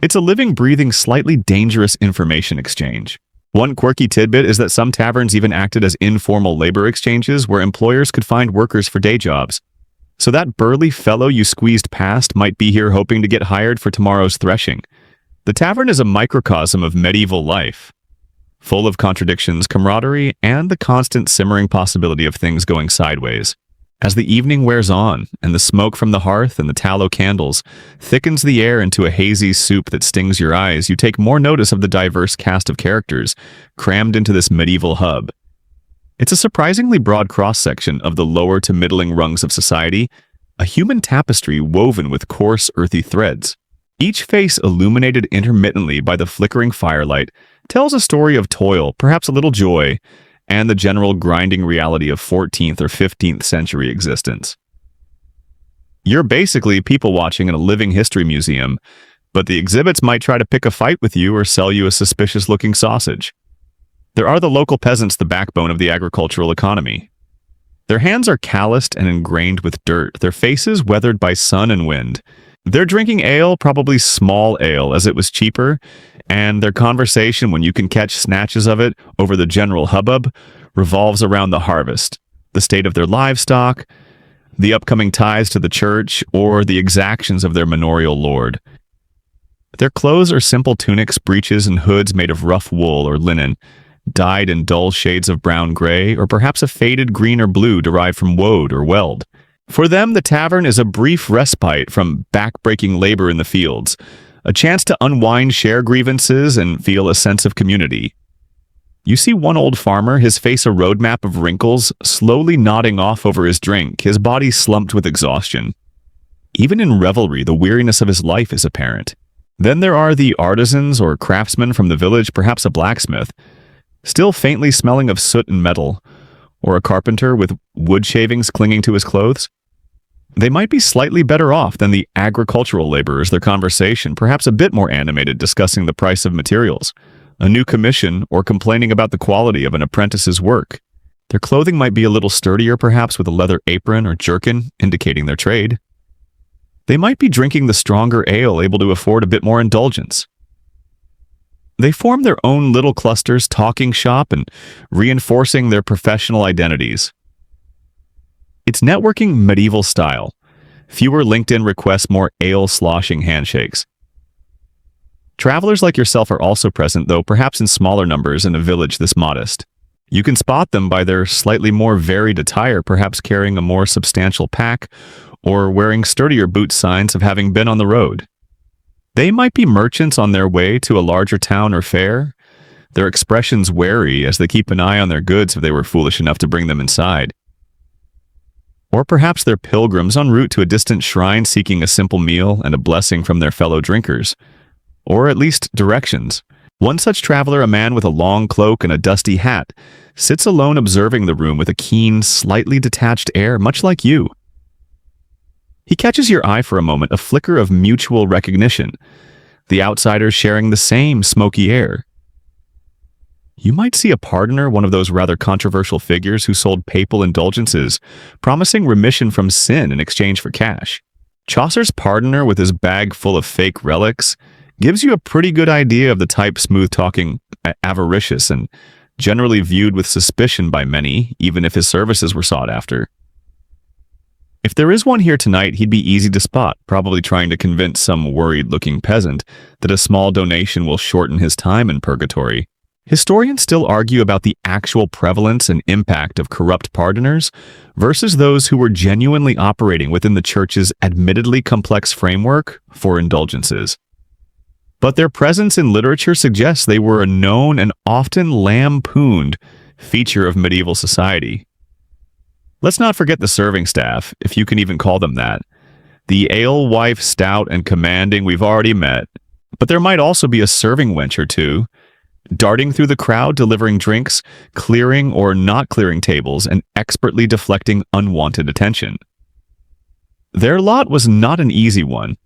It's a living, breathing, slightly dangerous information exchange. One quirky tidbit is that some taverns even acted as informal labor exchanges where employers could find workers for day jobs. So that burly fellow you squeezed past might be here hoping to get hired for tomorrow's threshing. The tavern is a microcosm of medieval life, full of contradictions, camaraderie, and the constant simmering possibility of things going sideways. As the evening wears on, and the smoke from the hearth and the tallow candles thickens the air into a hazy soup that stings your eyes, you take more notice of the diverse cast of characters crammed into this medieval hub. It's a surprisingly broad cross-section of the lower to middling rungs of society, a human tapestry woven with coarse, earthy threads. Each face, illuminated intermittently by the flickering firelight, tells a story of toil, perhaps a little joy, and the general grinding reality of 14th or 15th century existence. You're basically people watching in a living history museum, but the exhibits might try to pick a fight with you or sell you a suspicious-looking sausage. There are the local peasants, the backbone of the agricultural economy. Their hands are calloused and ingrained with dirt, their faces weathered by sun and wind. They're drinking ale, probably small ale, as it was cheaper, and their conversation, when you can catch snatches of it over the general hubbub, revolves around the harvest, the state of their livestock, the upcoming tithes to the church, or the exactions of their manorial lord. Their clothes are simple tunics, breeches, and hoods made of rough wool or linen, dyed in dull shades of brown-gray, or perhaps a faded green or blue derived from woad or weld. For them, the tavern is a brief respite from back-breaking labor in the fields, a chance to unwind, share grievances, and feel a sense of community. You see one old farmer, his face a roadmap of wrinkles, slowly nodding off over his drink, his body slumped with exhaustion. Even in revelry, the weariness of his life is apparent. Then there are the artisans or craftsmen from the village, perhaps a blacksmith, still faintly smelling of soot and metal, or a carpenter with wood shavings clinging to his clothes. They might be slightly better off than the agricultural laborers, their conversation perhaps a bit more animated, discussing the price of materials, a new commission, or complaining about the quality of an apprentice's work. Their clothing might be a little sturdier, perhaps with a leather apron or jerkin, indicating their trade. They might be drinking the stronger ale, able to afford a bit more indulgence. They form their own little clusters, talking shop and reinforcing their professional identities. It's networking medieval style. Fewer LinkedIn requests, more ale-sloshing handshakes. Travelers like yourself are also present, though perhaps in smaller numbers in a village this modest. You can spot them by their slightly more varied attire, perhaps carrying a more substantial pack or wearing sturdier boot, signs of having been on the road. They might be merchants on their way to a larger town or fair, their expressions wary as they keep an eye on their goods if they were foolish enough to bring them inside. Or perhaps they're pilgrims en route to a distant shrine seeking a simple meal and a blessing from their fellow drinkers, or at least directions. One such traveler, a man with a long cloak and a dusty hat, sits alone observing the room with a keen, slightly detached air, much like you. He catches your eye for a moment, a flicker of mutual recognition, the outsiders sharing the same smoky air. You might see a pardoner, one of those rather controversial figures who sold papal indulgences, promising remission from sin in exchange for cash. Chaucer's pardoner, with his bag full of fake relics, gives you a pretty good idea of the type, smooth-talking, avaricious, and generally viewed with suspicion by many, even if his services were sought after. If there is one here tonight, he'd be easy to spot, probably trying to convince some worried-looking peasant that a small donation will shorten his time in purgatory. Historians still argue about the actual prevalence and impact of corrupt pardoners versus those who were genuinely operating within the church's admittedly complex framework for indulgences. But their presence in literature suggests they were a known and often lampooned feature of medieval society. Let's not forget the serving staff, if you can even call them that. The alewife, stout and commanding, we've already met, but there might also be a serving wench or two, darting through the crowd, delivering drinks, clearing or not clearing tables, and expertly deflecting unwanted attention. Their lot was not an easy one.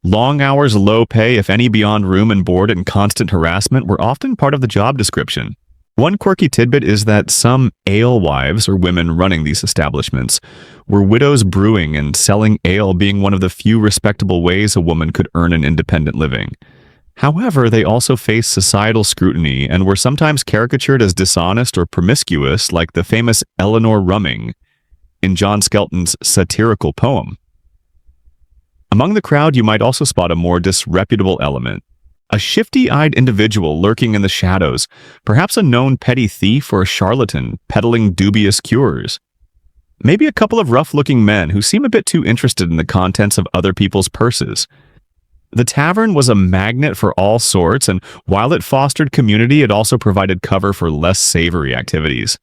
Long hours, low pay, if any, beyond room and board, and constant harassment were often part of the job description. One quirky tidbit is that some alewives, or women running these establishments, were widows brewing and selling ale, being one of the few respectable ways a woman could earn an independent living. However, they also faced societal scrutiny and were sometimes caricatured as dishonest or promiscuous, like the famous Eleanor Rumming in John Skelton's satirical poem. Among the crowd, you might also spot a more disreputable element. A shifty-eyed individual lurking in the shadows, perhaps a known petty thief or a charlatan peddling dubious cures. Maybe a couple of rough-looking men who seem a bit too interested in the contents of other people's purses. The tavern was a magnet for all sorts, and while it fostered community, it also provided cover for less savory activities.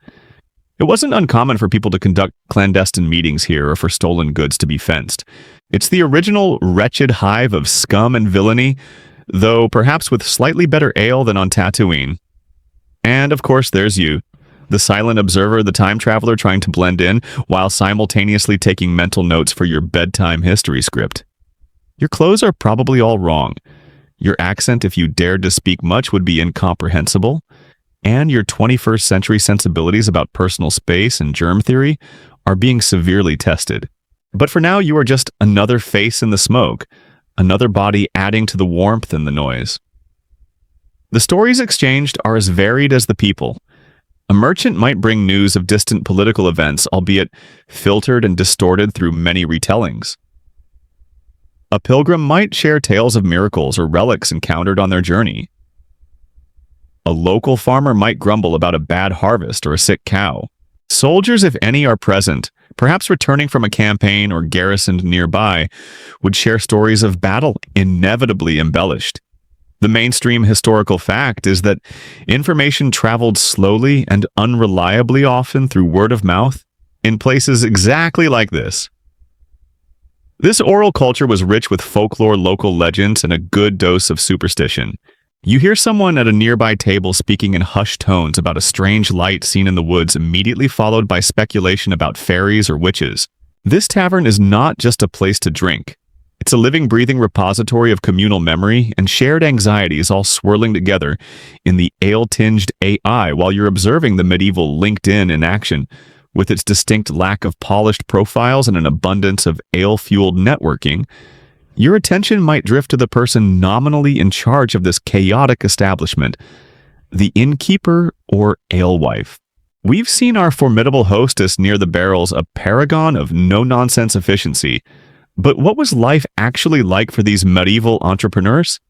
It wasn't uncommon for people to conduct clandestine meetings here or for stolen goods to be fenced. It's the original wretched hive of scum and villainy, though perhaps with slightly better ale than on Tatooine. And of course there's you, the silent observer, the time traveler trying to blend in while simultaneously taking mental notes for your bedtime history script. Your clothes are probably all wrong. Your accent, if you dared to speak much, would be incomprehensible. And your 21st century sensibilities about personal space and germ theory are being severely tested. But for now, you are just another face in the smoke, another body adding to the warmth and the noise. The stories exchanged are as varied as the people. A merchant might bring news of distant political events, albeit filtered and distorted through many retellings. A pilgrim might share tales of miracles or relics encountered on their journey. A local farmer might grumble about a bad harvest or a sick cow. Soldiers, if any, are present, perhaps returning from a campaign or garrisoned nearby, would share stories of battle, inevitably embellished. The mainstream historical fact is that information traveled slowly and unreliably, often through word of mouth, in places exactly like this. This oral culture was rich with folklore, local legends, and a good dose of superstition. You hear someone at a nearby table speaking in hushed tones about a strange light seen in the woods, immediately followed by speculation about fairies or witches. This tavern is not just a place to drink. It's a living, breathing repository of communal memory and shared anxieties, all swirling together in the ale-tinged AI while you're observing the medieval LinkedIn in action, with its distinct lack of polished profiles and an abundance of ale-fueled networking. Your attention might drift to the person nominally in charge of this chaotic establishment, the innkeeper or alewife. We've seen our formidable hostess near the barrels, a paragon of no-nonsense efficiency. But what was life actually like for these medieval entrepreneurs?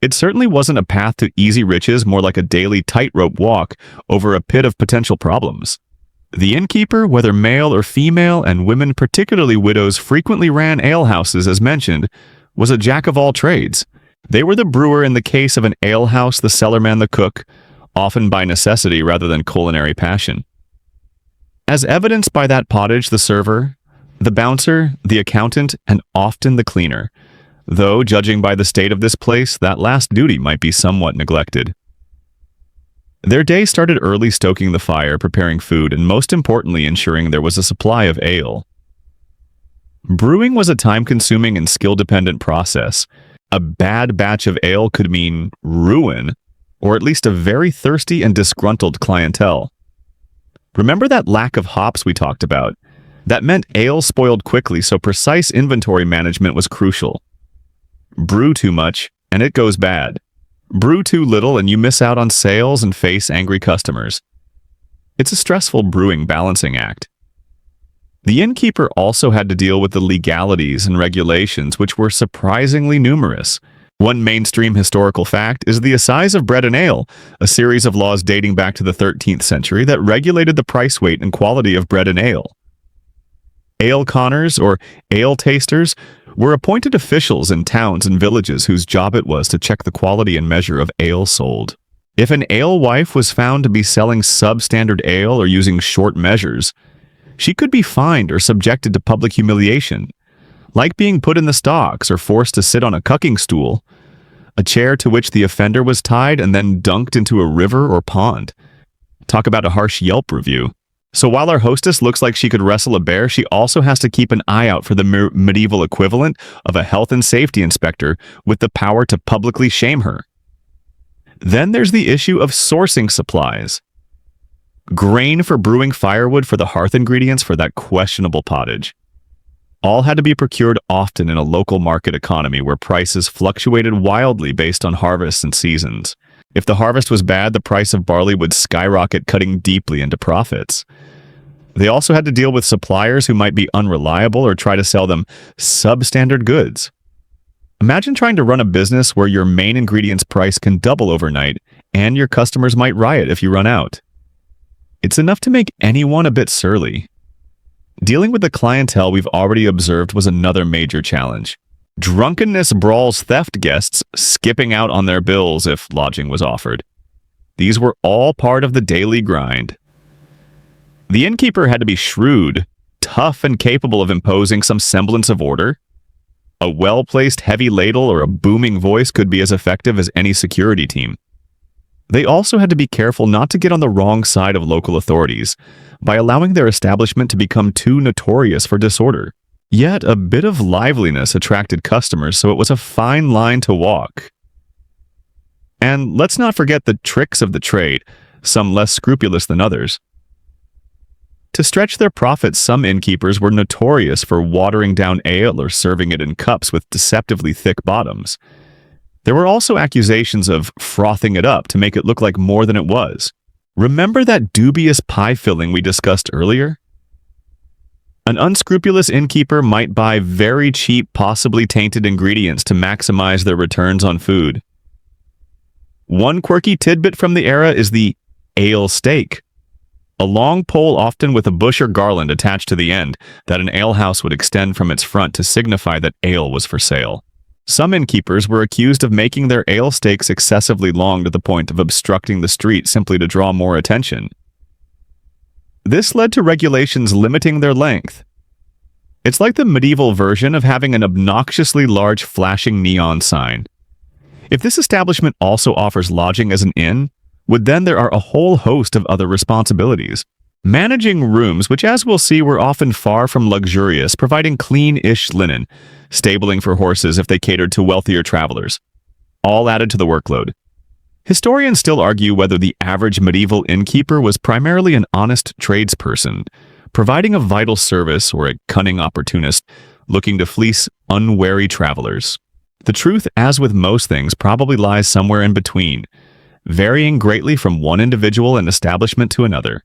It certainly wasn't a path to easy riches, more like a daily tightrope walk over a pit of potential problems. The innkeeper, whether male or female, and women, particularly widows, frequently ran alehouses, as mentioned, was a jack of all trades. They were the brewer in the case of an alehouse, the cellarman, the cook, often by necessity rather than culinary passion. As evidenced by that pottage, the server, the bouncer, the accountant, and often the cleaner. though judging by the state of this place, that last duty might be somewhat neglected. Their day started early, stoking the fire, preparing food, and most importantly, ensuring there was a supply of ale. Brewing was a time-consuming and skill-dependent process. A bad batch of ale could mean ruin, or at least a very thirsty and disgruntled clientele. Remember that lack of hops we talked about? That meant ale spoiled quickly, so precise inventory management was crucial. Brew too much, and it goes bad. Brew too little, and you miss out on sales and face angry customers. It's a stressful brewing balancing act. The innkeeper also had to deal with the legalities and regulations, which were surprisingly numerous. One mainstream historical fact is the assize of bread and ale, a series of laws dating back to the 13th century that regulated the price, weight, and quality of bread and ale. Ale conners, or ale tasters, were appointed officials in towns and villages whose job it was to check the quality and measure of ale sold. If an alewife was found to be selling substandard ale or using short measures, she could be fined or subjected to public humiliation, like being put in the stocks or forced to sit on a cucking stool, a chair to which the offender was tied and then dunked into a river or pond. Talk about a harsh Yelp review. So while our hostess looks like she could wrestle a bear, she also has to keep an eye out for the medieval equivalent of a health and safety inspector with the power to publicly shame her. Then there's the issue of sourcing supplies. Grain for brewing, firewood for the hearth, ingredients for that questionable pottage. All had to be procured often in a local market economy where prices fluctuated wildly based on harvests and seasons. If the harvest was bad, the price of barley would skyrocket, cutting deeply into profits. They also had to deal with suppliers who might be unreliable or try to sell them substandard goods. Imagine trying to run a business where your main ingredients price can double overnight and your customers might riot if you run out. It's enough to make anyone a bit surly. Dealing with the clientele we've already observed was another major challenge. Drunkenness brawls theft guests, skipping out on their bills if lodging was offered. These were all part of the daily grind. The innkeeper had to be shrewd, tough, and capable of imposing some semblance of order. A well-placed heavy ladle or a booming voice could be as effective as any security team. They also had to be careful not to get on the wrong side of local authorities by allowing their establishment to become too notorious for disorder. Yet a bit of liveliness attracted customers, so it was a fine line to walk. And let's not forget the tricks of the trade, some less scrupulous than others. To stretch their profits, some innkeepers were notorious for watering down ale or serving it in cups with deceptively thick bottoms. There were also accusations of frothing it up to make it look like more than it was. Remember that dubious pie filling we discussed earlier? An unscrupulous innkeeper might buy very cheap, possibly tainted ingredients to maximize their returns on food. One quirky tidbit from the era is the ale stake, a long pole often with a bush or garland attached to the end that an alehouse would extend from its front to signify that ale was for sale. Some innkeepers were accused of making their ale stakes excessively long to the point of obstructing the street simply to draw more attention. This led to regulations limiting their length. It's like the medieval version of having an obnoxiously large flashing neon sign. If this establishment also offers lodging as an inn, then there are a whole host of other responsibilities. Managing rooms, which as we'll see were often far from luxurious, providing clean-ish linen, stabling for horses if they catered to wealthier travelers, all added to the workload. Historians still argue whether the average medieval innkeeper was primarily an honest tradesperson, providing a vital service, or a cunning opportunist looking to fleece unwary travelers. The truth, as with most things, probably lies somewhere in between, varying greatly from one individual and establishment to another.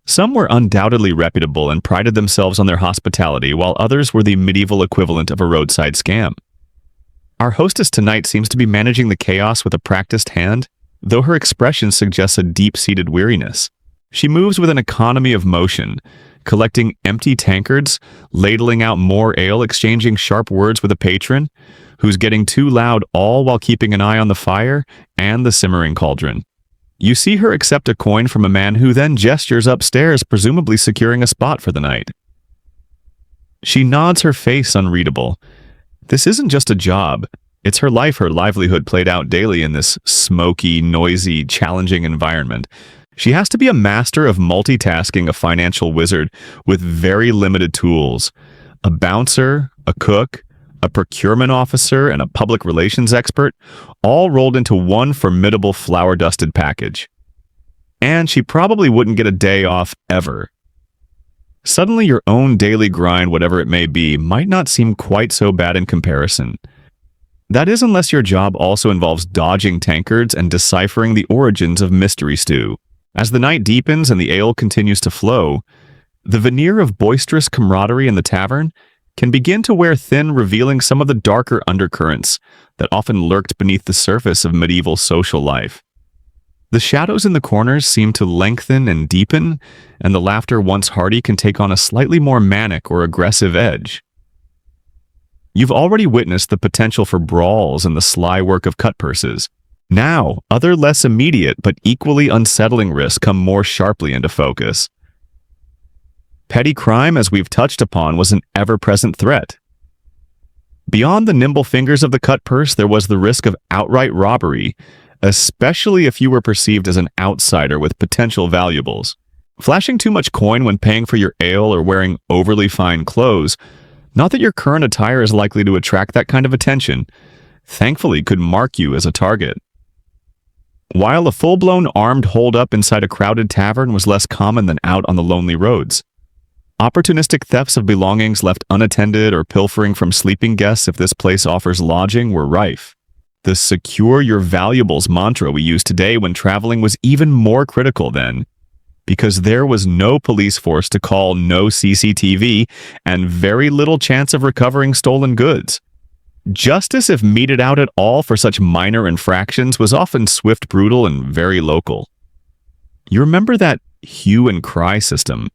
Some were undoubtedly reputable and prided themselves on their hospitality, while others were the medieval equivalent of a roadside scam. Our hostess tonight seems to be managing the chaos with a practiced hand, though her expression suggests a deep-seated weariness. She moves with an economy of motion, collecting empty tankards, ladling out more ale, exchanging sharp words with a patron, who's getting too loud, all while keeping an eye on the fire and the simmering cauldron. You see her accept a coin from a man who then gestures upstairs, presumably securing a spot for the night. She nods, her face unreadable. This isn't just a job. It's her life, her livelihood played out daily in this smoky, noisy, challenging environment. She has to be a master of multitasking, a financial wizard with very limited tools. A bouncer, a cook, a procurement officer, and a public relations expert, all rolled into one formidable flour-dusted package. And she probably wouldn't get a day off ever. Suddenly your own daily grind, whatever it may be, might not seem quite so bad in comparison. That is unless your job also involves dodging tankards and deciphering the origins of mystery stew. As the night deepens and the ale continues to flow, the veneer of boisterous camaraderie in the tavern can begin to wear thin, revealing some of the darker undercurrents that often lurked beneath the surface of medieval social life. The shadows in the corners seem to lengthen and deepen, and the laughter once hearty can take on a slightly more manic or aggressive edge. You've already witnessed the potential for brawls and the sly work of cut purses. Now, other less immediate but equally unsettling risks come more sharply into focus. Petty crime, as we've touched upon, was an ever-present threat. Beyond the nimble fingers of the cut purse, there was the risk of outright robbery, especially if you were perceived as an outsider with potential valuables. Flashing too much coin when paying for your ale or wearing overly fine clothes, not that your current attire is likely to attract that kind of attention, thankfully could mark you as a target. While a full-blown armed hold-up inside a crowded tavern was less common than out on the lonely roads, opportunistic thefts of belongings left unattended or pilfering from sleeping guests if this place offers lodging were rife. The secure your valuables mantra we use today when traveling was even more critical then, because there was no police force to call, no CCTV, and very little chance of recovering stolen goods. Justice, if meted out at all for such minor infractions, was often swift, brutal, and very local. You remember that hue and cry system?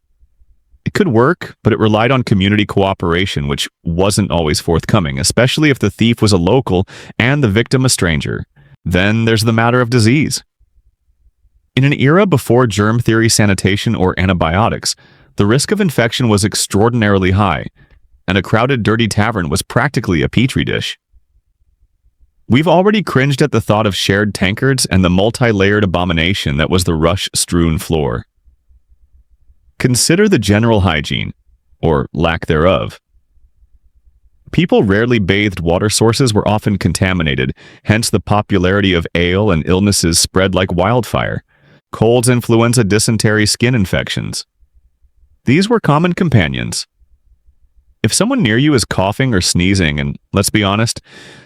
It could work, but it relied on community cooperation, which wasn't always forthcoming, especially if the thief was a local and the victim a stranger. Then there's the matter of disease. In an era before germ theory, sanitation, or antibiotics, the risk of infection was extraordinarily high, and a crowded, dirty tavern was practically a petri dish. We've already cringed at the thought of shared tankards and the multi-layered abomination that was the rush-strewn floor. Consider the general hygiene, or lack thereof. People rarely bathed water sources were often contaminated, hence the popularity of ale and illnesses spread like wildfire. Colds, influenza, dysentery, skin infections. These were common companions. If someone near you is coughing or sneezing, and let's be honest,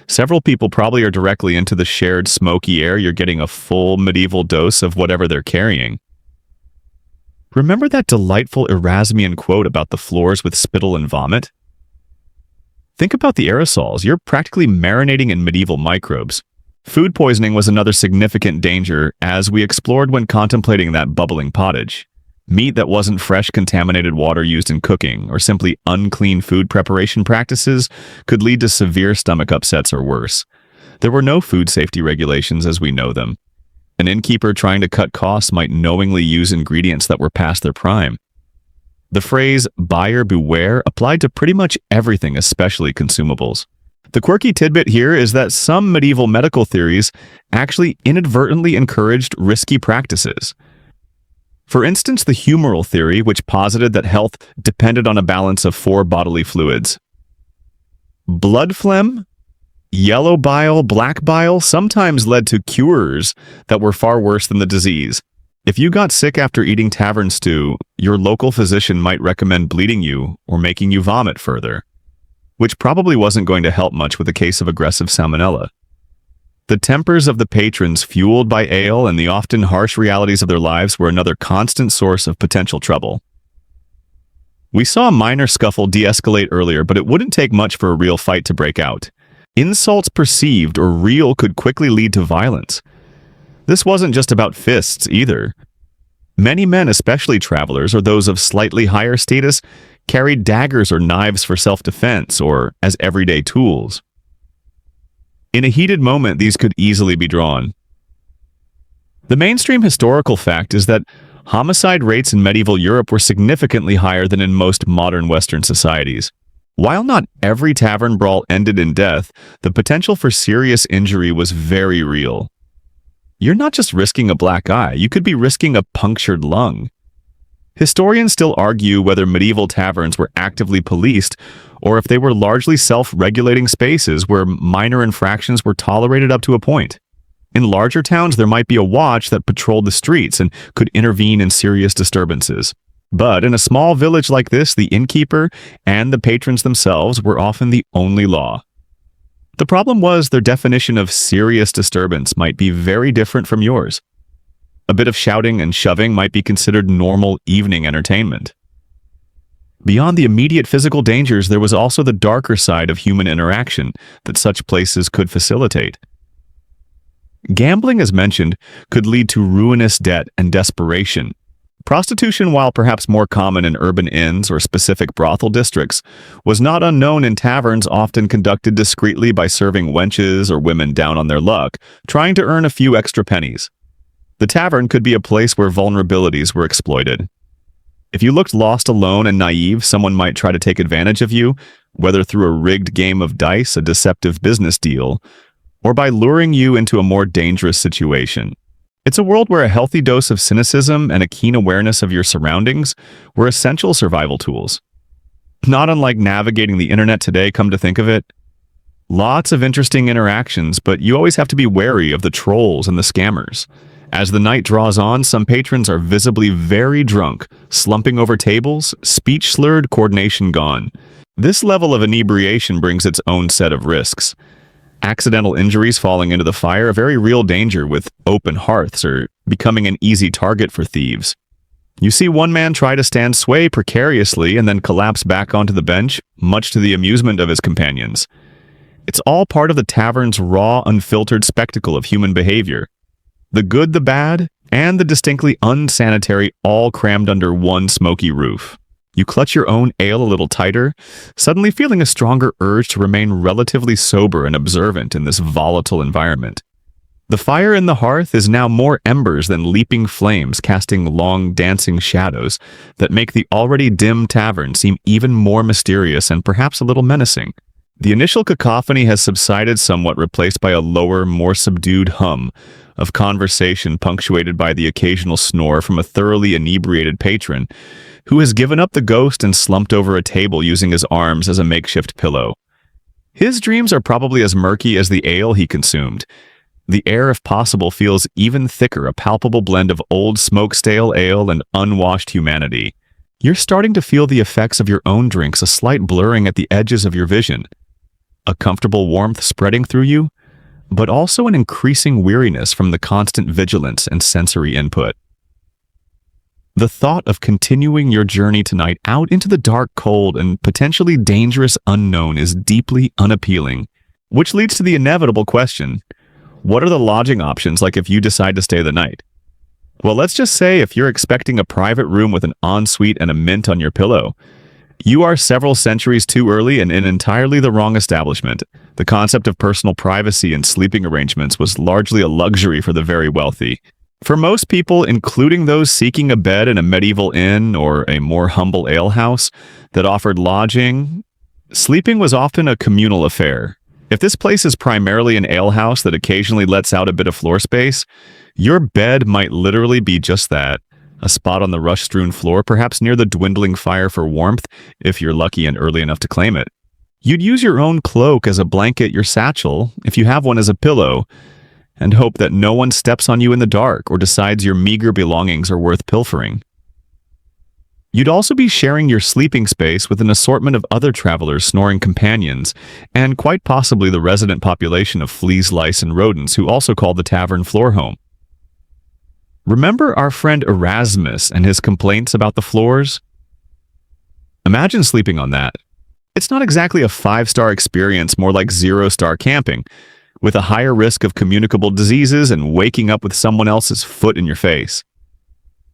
several people probably are directly into the shared smoky air, you're getting a full medieval dose of whatever they're carrying. Remember that delightful Erasmian quote about the floors with spittle and vomit? Think about the aerosols. You're practically marinating in medieval microbes. Food poisoning was another significant danger, as we explored when contemplating that bubbling pottage. Meat that wasn't fresh, contaminated water used in cooking, or simply unclean food preparation practices could lead to severe stomach upsets or worse. There were no food safety regulations as we know them. An innkeeper trying to cut costs might knowingly use ingredients that were past their prime. The phrase, buyer beware, applied to pretty much everything, especially consumables. The quirky tidbit here is that some medieval medical theories actually inadvertently encouraged risky practices. For instance, the humoral theory, which posited that health depended on a balance of 4 bodily fluids. Blood phlegm, yellow bile, black bile sometimes led to cures that were far worse than the disease. If you got sick after eating tavern stew, your local physician might recommend bleeding you or making you vomit further, which probably wasn't going to help much with a case of aggressive salmonella. The tempers of the patrons, fueled by ale and the often harsh realities of their lives, were another constant source of potential trouble. We saw a minor scuffle de-escalate earlier, but it wouldn't take much for a real fight to break out. Insults perceived or real could quickly lead to violence. This wasn't just about fists either. Many men, especially travelers or those of slightly higher status, carried daggers or knives for self-defense or as everyday tools. In a heated moment, these could easily be drawn. The mainstream historical fact is that homicide rates in medieval Europe were significantly higher than in most modern Western societies. While not every tavern brawl ended in death, the potential for serious injury was very real. You're not just risking a black eye, you could be risking a punctured lung. Historians still argue whether medieval taverns were actively policed or if they were largely self-regulating spaces where minor infractions were tolerated up to a point. In larger towns, there might be a watch that patrolled the streets and could intervene in serious disturbances. But in a small village like this, the innkeeper and the patrons themselves were often the only law. The problem was their definition of serious disturbance might be very different from yours. A bit of shouting and shoving might be considered normal evening entertainment. Beyond the immediate physical dangers, there was also the darker side of human interaction that such places could facilitate. Gambling, as mentioned, could lead to ruinous debt and desperation. Prostitution, while perhaps more common in urban inns or specific brothel districts, was not unknown in taverns often conducted discreetly by serving wenches or women down on their luck, trying to earn a few extra pennies. The tavern could be a place where vulnerabilities were exploited. If you looked lost, alone, and naive, someone might try to take advantage of you, whether through a rigged game of dice, a deceptive business deal, or by luring you into a more dangerous situation. It's a world where a healthy dose of cynicism and a keen awareness of your surroundings were essential survival tools. Not unlike navigating the internet today, come to think of it. Lots of interesting interactions, but you always have to be wary of the trolls and the scammers. As the night draws on, some patrons are visibly very drunk, slumping over tables, speech slurred, coordination gone. This level of inebriation brings its own set of risks. Accidental injuries falling into the fire, a very real danger with open hearths, or becoming an easy target for thieves. You see one man try to stand sway precariously and then collapse back onto the bench, much to the amusement of his companions. It's all part of the tavern's raw, unfiltered spectacle of human behavior. The good, the bad, and the distinctly unsanitary all crammed under one smoky roof. You clutch your own ale a little tighter, suddenly feeling a stronger urge to remain relatively sober and observant in this volatile environment. The fire in the hearth is now more embers than leaping flames, casting long, dancing shadows that make the already dim tavern seem even more mysterious and perhaps a little menacing. The initial cacophony has subsided somewhat, replaced by a lower, more subdued hum of conversation punctuated by the occasional snore from a thoroughly inebriated patron who has given up the ghost and slumped over a table using his arms as a makeshift pillow. His dreams are probably as murky as the ale he consumed. The air, if possible, feels even thicker, a palpable blend of old smoke-stale ale and unwashed humanity. You're starting to feel the effects of your own drinks, a slight blurring at the edges of your vision. A comfortable warmth spreading through you, but also an increasing weariness from the constant vigilance and sensory input. The thought of continuing your journey tonight out into the dark, cold, and potentially dangerous unknown is deeply unappealing, which leads to the inevitable question: what are the lodging options like if you decide to stay the night? Well, let's just say if you're expecting a private room with an ensuite and a mint on your pillow, you are several centuries too early and in entirely the wrong establishment. The concept of personal privacy and sleeping arrangements was largely a luxury for the very wealthy. For most people, including those seeking a bed in a medieval inn or a more humble alehouse that offered lodging, sleeping was often a communal affair. If this place is primarily an alehouse that occasionally lets out a bit of floor space, your bed might literally be just that. A spot on the rush-strewn floor, perhaps near the dwindling fire for warmth, if you're lucky and early enough to claim it. You'd use your own cloak as a blanket, your satchel, if you have one, as a pillow, and hope that no one steps on you in the dark or decides your meager belongings are worth pilfering. You'd also be sharing your sleeping space with an assortment of other travelers, snoring companions, and quite possibly the resident population of fleas, lice, and rodents who also call the tavern floor home. Remember our friend Erasmus and his complaints about the floors? Imagine sleeping on that. It's not exactly a 5-star experience, more like 0-star camping, with a higher risk of communicable diseases and waking up with someone else's foot in your face.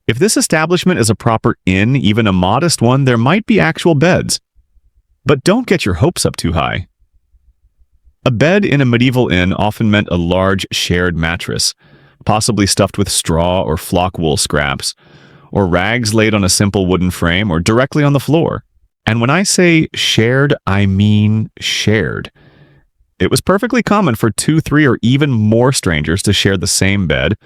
If this establishment is a proper inn, even a modest one, there might be actual beds. But don't get your hopes up too high. A bed in a medieval inn often meant a large shared mattress, possibly stuffed with straw or flock wool scraps, or rags laid on a simple wooden frame or directly on the floor. And when I say shared, I mean shared. It was perfectly common for 2, 3, or even more strangers to share the same bed,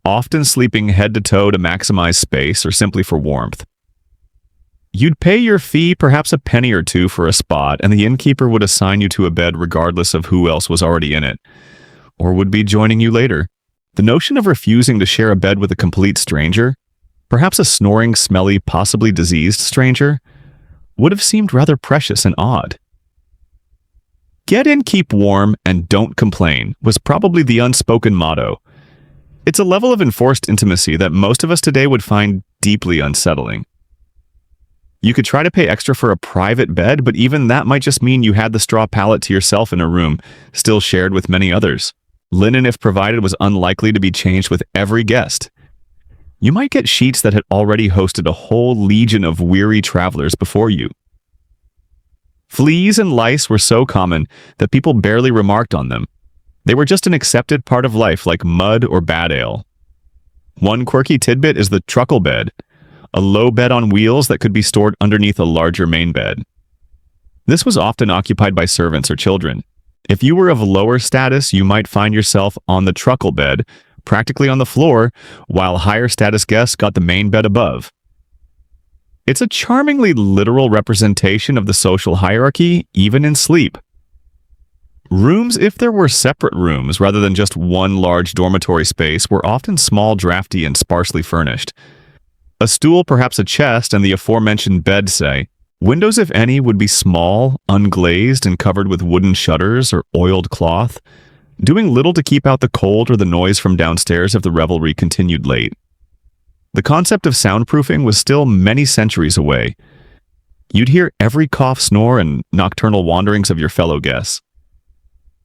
often sleeping head to toe to maximize space or simply for warmth. You'd pay your fee, perhaps a penny or two for a spot, and the innkeeper would assign you to a bed regardless of who else was already in it, or would be joining you later. The notion of refusing to share a bed with a complete stranger, perhaps a snoring, smelly, possibly diseased stranger, would have seemed rather precious and odd. Get in, keep warm, and don't complain was probably the unspoken motto. It's a level of enforced intimacy that most of us today would find deeply unsettling. You could try to pay extra for a private bed, but even that might just mean you had the straw pallet to yourself in a room, still shared with many others. Linen, if provided, was unlikely to be changed with every guest. You might get sheets that had already hosted a whole legion of weary travelers before you. Fleas and lice were so common that people barely remarked on them. They were just an accepted part of life, like mud or bad ale. One quirky tidbit is the truckle bed, a low bed on wheels that could be stored underneath a larger main bed. This was often occupied by servants or children. If you were of lower status, you might find yourself on the truckle bed, practically on the floor, while higher status guests got the main bed above. It's a charmingly literal representation of the social hierarchy, even in sleep. Rooms, if there were separate rooms rather than just one large dormitory space, were often small, drafty, and sparsely furnished. A stool, perhaps a chest, and the aforementioned bed, say. Windows, if any, would be small, unglazed, and covered with wooden shutters or oiled cloth, doing little to keep out the cold or the noise from downstairs if the revelry continued late. The concept of soundproofing was still many centuries away. You'd hear every cough, snore, and nocturnal wanderings of your fellow guests.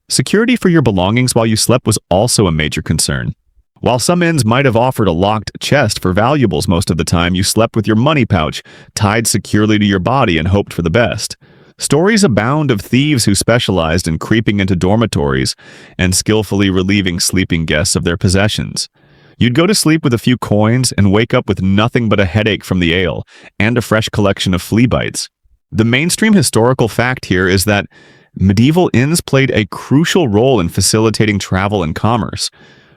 Security for your belongings while you slept was also a major concern. While some inns might have offered a locked chest for valuables most of the time, you slept with your money pouch tied securely to your body and hoped for the best. Stories abound of thieves who specialized in creeping into dormitories and skillfully relieving sleeping guests of their possessions. You'd go to sleep with a few coins and wake up with nothing but a headache from the ale and a fresh collection of flea bites. The mainstream historical fact here is that medieval inns played a crucial role in facilitating travel and commerce,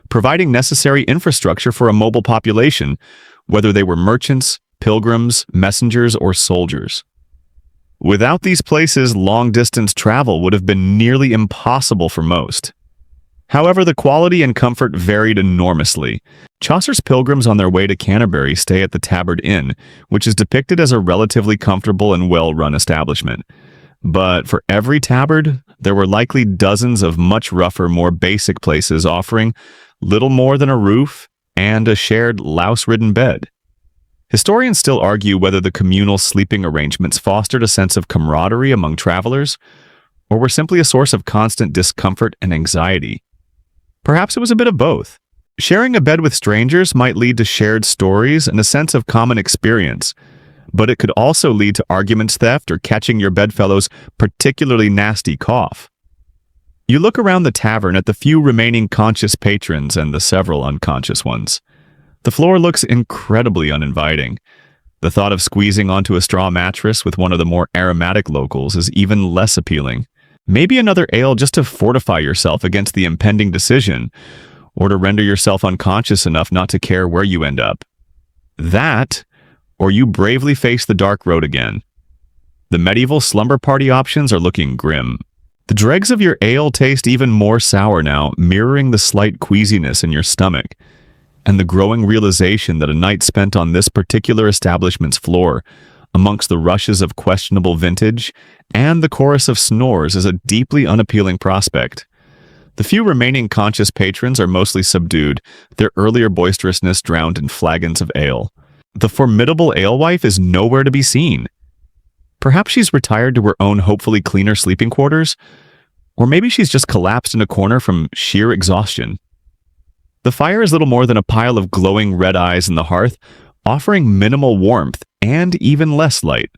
providing necessary infrastructure for a mobile population, whether they were merchants, pilgrims, messengers, or soldiers. Without these places, long-distance travel would have been nearly impossible for most. However, the quality and comfort varied enormously. Chaucer's pilgrims on their way to Canterbury stay at the Tabard Inn, which is depicted as a relatively comfortable and well-run establishment. But for every tabard, there were likely dozens of much rougher, more basic places offering little more than a roof and a shared louse-ridden bed. Historians still argue whether the communal sleeping arrangements fostered a sense of camaraderie among travelers, or were simply a source of constant discomfort and anxiety. Perhaps it was a bit of both. Sharing a bed with strangers might lead to shared stories and a sense of common experience, but it could also lead to arguments, theft, or catching your bedfellow's particularly nasty cough. You look around the tavern at the few remaining conscious patrons and the several unconscious ones. The floor looks incredibly uninviting. The thought of squeezing onto a straw mattress with one of the more aromatic locals is even less appealing. Maybe another ale just to fortify yourself against the impending decision, or to render yourself unconscious enough not to care where you end up. That, or you bravely face the dark road again. The medieval slumber party options are looking grim. The dregs of your ale taste even more sour now, mirroring the slight queasiness in your stomach, and the growing realization that a night spent on this particular establishment's floor, amongst the rushes of questionable vintage and the chorus of snores, is a deeply unappealing prospect. The few remaining conscious patrons are mostly subdued, their earlier boisterousness drowned in flagons of ale. The formidable alewife is nowhere to be seen. Perhaps she's retired to her own hopefully cleaner sleeping quarters, or maybe she's just collapsed in a corner from sheer exhaustion. The fire is little more than a pile of glowing red eyes in the hearth, offering minimal warmth and even less light.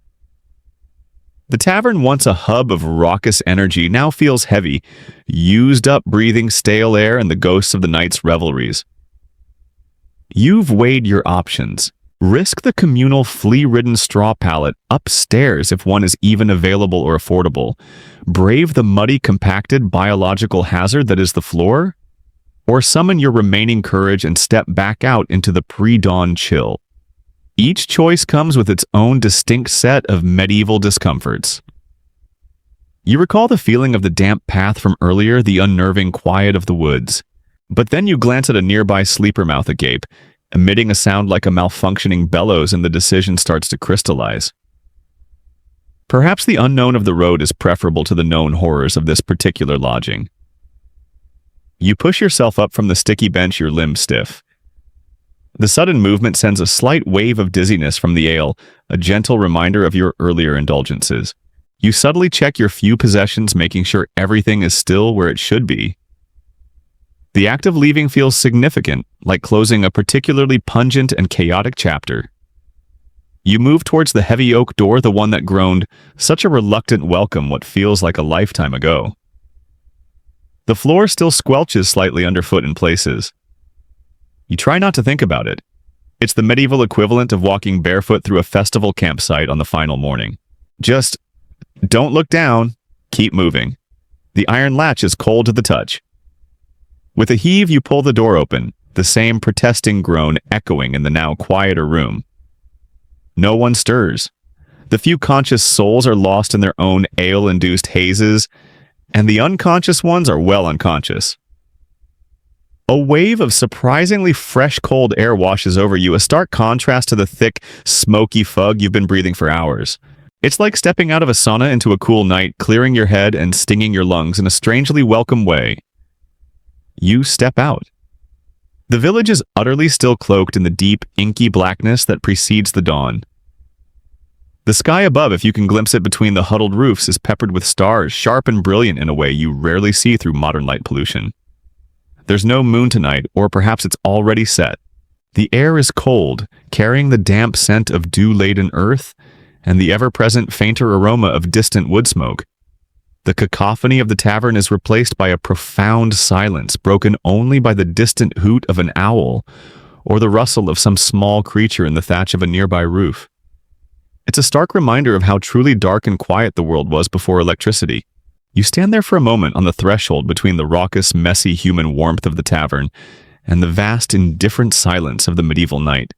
The tavern, once a hub of raucous energy, now feels heavy, used up breathing stale air and the ghosts of the night's revelries. You've weighed your options. Risk the communal flea-ridden straw pallet upstairs if one is even available or affordable. Brave the muddy, compacted biological hazard that is the floor, or summon your remaining courage and step back out into the pre-dawn chill. Each choice comes with its own distinct set of medieval discomforts. You recall the feeling of the damp path from earlier, the unnerving quiet of the woods. But then you glance at a nearby sleeper mouth agape, emitting a sound like a malfunctioning bellows, and the decision starts to crystallize. Perhaps the unknown of the road is preferable to the known horrors of this particular lodging. You push yourself up from the sticky bench, your limbs stiff. The sudden movement sends a slight wave of dizziness from the ale, a gentle reminder of your earlier indulgences. You subtly check your few possessions, making sure everything is still where it should be. The act of leaving feels significant, like closing a particularly pungent and chaotic chapter. You move towards the heavy oak door, the one that groaned, such a reluctant welcome what feels like a lifetime ago. The floor still squelches slightly underfoot in places. You try not to think about it. It's the medieval equivalent of walking barefoot through a festival campsite on the final morning. Just don't look down, keep moving. The iron latch is cold to the touch. With a heave, you pull the door open, the same protesting groan echoing in the now quieter room. No one stirs. The few conscious souls are lost in their own ale-induced hazes, and the unconscious ones are well unconscious. A wave of surprisingly fresh cold air washes over you, a stark contrast to the thick, smoky fog you've been breathing for hours. It's like stepping out of a sauna into a cool night, clearing your head and stinging your lungs in a strangely welcome way. You step out. The village is utterly still cloaked in the deep, inky blackness that precedes the dawn. The sky above, if you can glimpse it between the huddled roofs, is peppered with stars, sharp and brilliant in a way you rarely see through modern light pollution. There's no moon tonight, or perhaps it's already set. The air is cold, carrying the damp scent of dew-laden earth and the ever-present fainter aroma of distant wood smoke. The cacophony of the tavern is replaced by a profound silence, broken only by the distant hoot of an owl or the rustle of some small creature in the thatch of a nearby roof. It's a stark reminder of how truly dark and quiet the world was before electricity. You stand there for a moment on the threshold between the raucous, messy human warmth of the tavern and the vast, indifferent silence of the medieval night.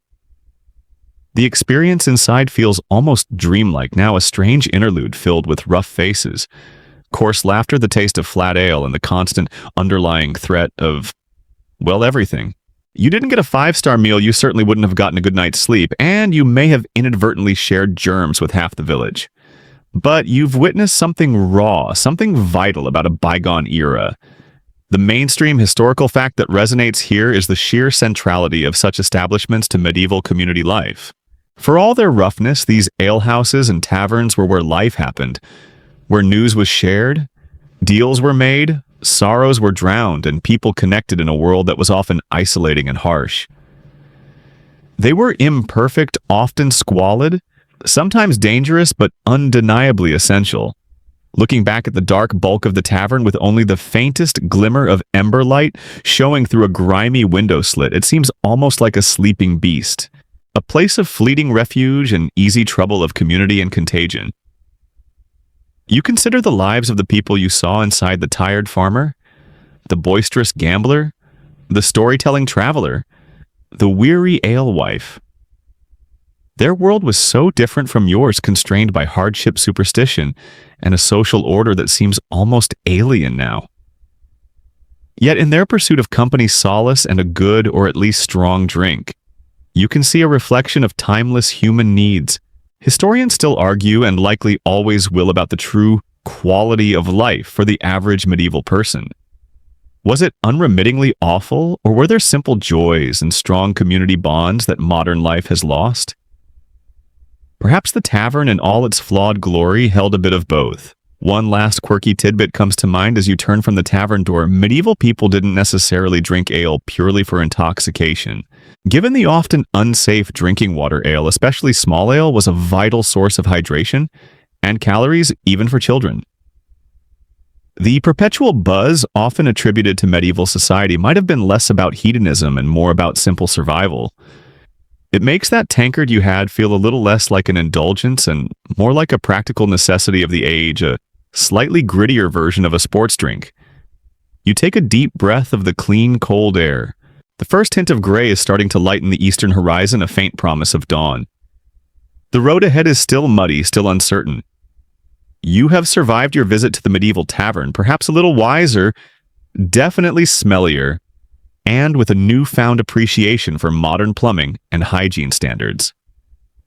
The experience inside feels almost dreamlike, now a strange interlude filled with rough faces, coarse laughter, the taste of flat ale, and the constant underlying threat of, well, everything. You didn't get a 5-star meal, you certainly wouldn't have gotten a good night's sleep, and you may have inadvertently shared germs with half the village. But you've witnessed something raw, something vital about a bygone era. The mainstream historical fact that resonates here is the sheer centrality of such establishments to medieval community life. For all their roughness, these alehouses and taverns were where life happened, where news was shared, deals were made, sorrows were drowned, and people connected in a world that was often isolating and harsh. They were imperfect, often squalid, sometimes dangerous, but undeniably essential. Looking back at the dark bulk of the tavern with only the faintest glimmer of ember light showing through a grimy window slit, it seems almost like a sleeping beast, a place of fleeting refuge and easy trouble of community and contagion. You consider the lives of the people you saw inside: the tired farmer, the boisterous gambler, the storytelling traveler, the weary alewife. Their world was so different from yours, constrained by hardship, superstition, and a social order that seems almost alien now. Yet in their pursuit of company, solace, and a good or at least strong drink, you can see a reflection of timeless human needs. Historians still argue, and likely always will, about the true quality of life for the average medieval person. Was it unremittingly awful, or were there simple joys and strong community bonds that modern life has lost? Perhaps the tavern in all its flawed glory held a bit of both. One last quirky tidbit comes to mind as you turn from the tavern door. Medieval people didn't necessarily drink ale purely for intoxication. Given the often unsafe drinking water, ale, especially small ale, was a vital source of hydration and calories even for children. The perpetual buzz often attributed to medieval society might have been less about hedonism and more about simple survival. It makes that tankard you had feel a little less like an indulgence and more like a practical necessity of the age, a slightly grittier version of a sports drink. You take a deep breath of the clean, cold air. The first hint of gray is starting to lighten the eastern horizon, a faint promise of dawn. The road ahead is still muddy, still uncertain. You have survived your visit to the Medieval Tavern, perhaps a little wiser, definitely smellier, and with a newfound appreciation for modern plumbing and hygiene standards.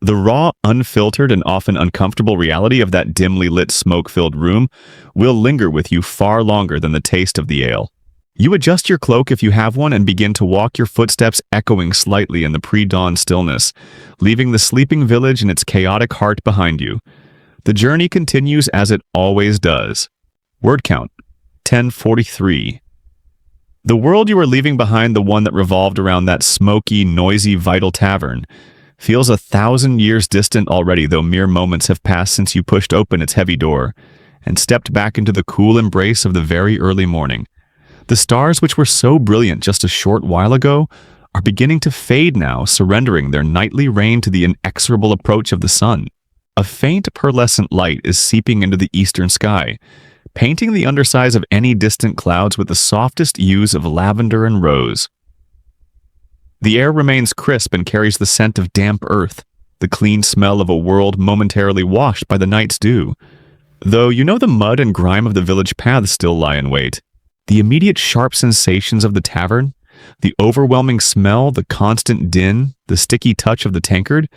The raw, unfiltered, and often uncomfortable reality of that dimly lit, smoke-filled room will linger with you far longer than the taste of the ale. You adjust your cloak if you have one and begin to walk, your footsteps echoing slightly in the pre-dawn stillness, leaving the sleeping village and its chaotic heart behind you. The journey continues as it always does. Word count, 1043. The world you are leaving behind, the one that revolved around that smoky, noisy, vital tavern, feels 1,000 years distant already, though mere moments have passed since you pushed open its heavy door and stepped back into the cool embrace of the very early morning. The stars, which were so brilliant just a short while ago, are beginning to fade now, surrendering their nightly reign to the inexorable approach of the sun. A faint pearlescent light is seeping into the eastern sky, painting the undersides of any distant clouds with the softest hues of lavender and rose. The air remains crisp and carries the scent of damp earth, the clean smell of a world momentarily washed by the night's dew. Though you know the mud and grime of the village paths still lie in wait, the immediate sharp sensations of the tavern, the overwhelming smell, the constant din, the sticky touch of the tankard,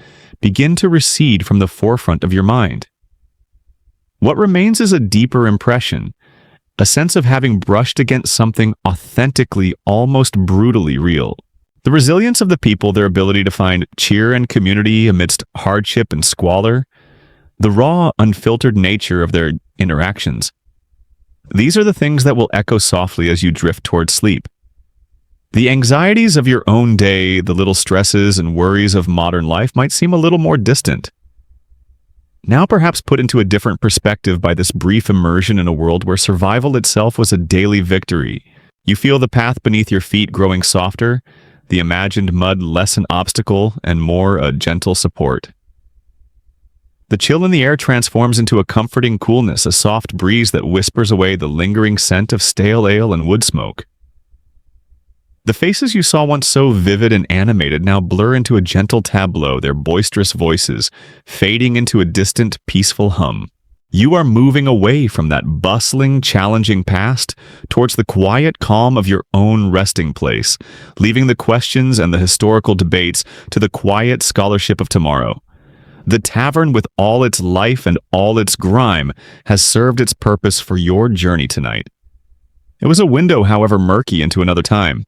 begin to recede from the forefront of your mind. What remains is a deeper impression, a sense of having brushed against something authentically, almost brutally real. The resilience of the people, their ability to find cheer and community amidst hardship and squalor, the raw, unfiltered nature of their interactions. These are the things that will echo softly as you drift toward sleep. The anxieties of your own day, the little stresses and worries of modern life might seem a little more distant. Now perhaps put into a different perspective by this brief immersion in a world where survival itself was a daily victory. You feel the path beneath your feet growing softer, the imagined mud less an obstacle and more a gentle support. The chill in the air transforms into a comforting coolness, a soft breeze that whispers away the lingering scent of stale ale and wood smoke. The faces you saw once so vivid and animated now blur into a gentle tableau, their boisterous voices fading into a distant, peaceful hum. You are moving away from that bustling, challenging past towards the quiet calm of your own resting place, leaving the questions and the historical debates to the quiet scholarship of tomorrow. The tavern, with all its life and all its grime, has served its purpose for your journey tonight. It was a window, however murky, into another time.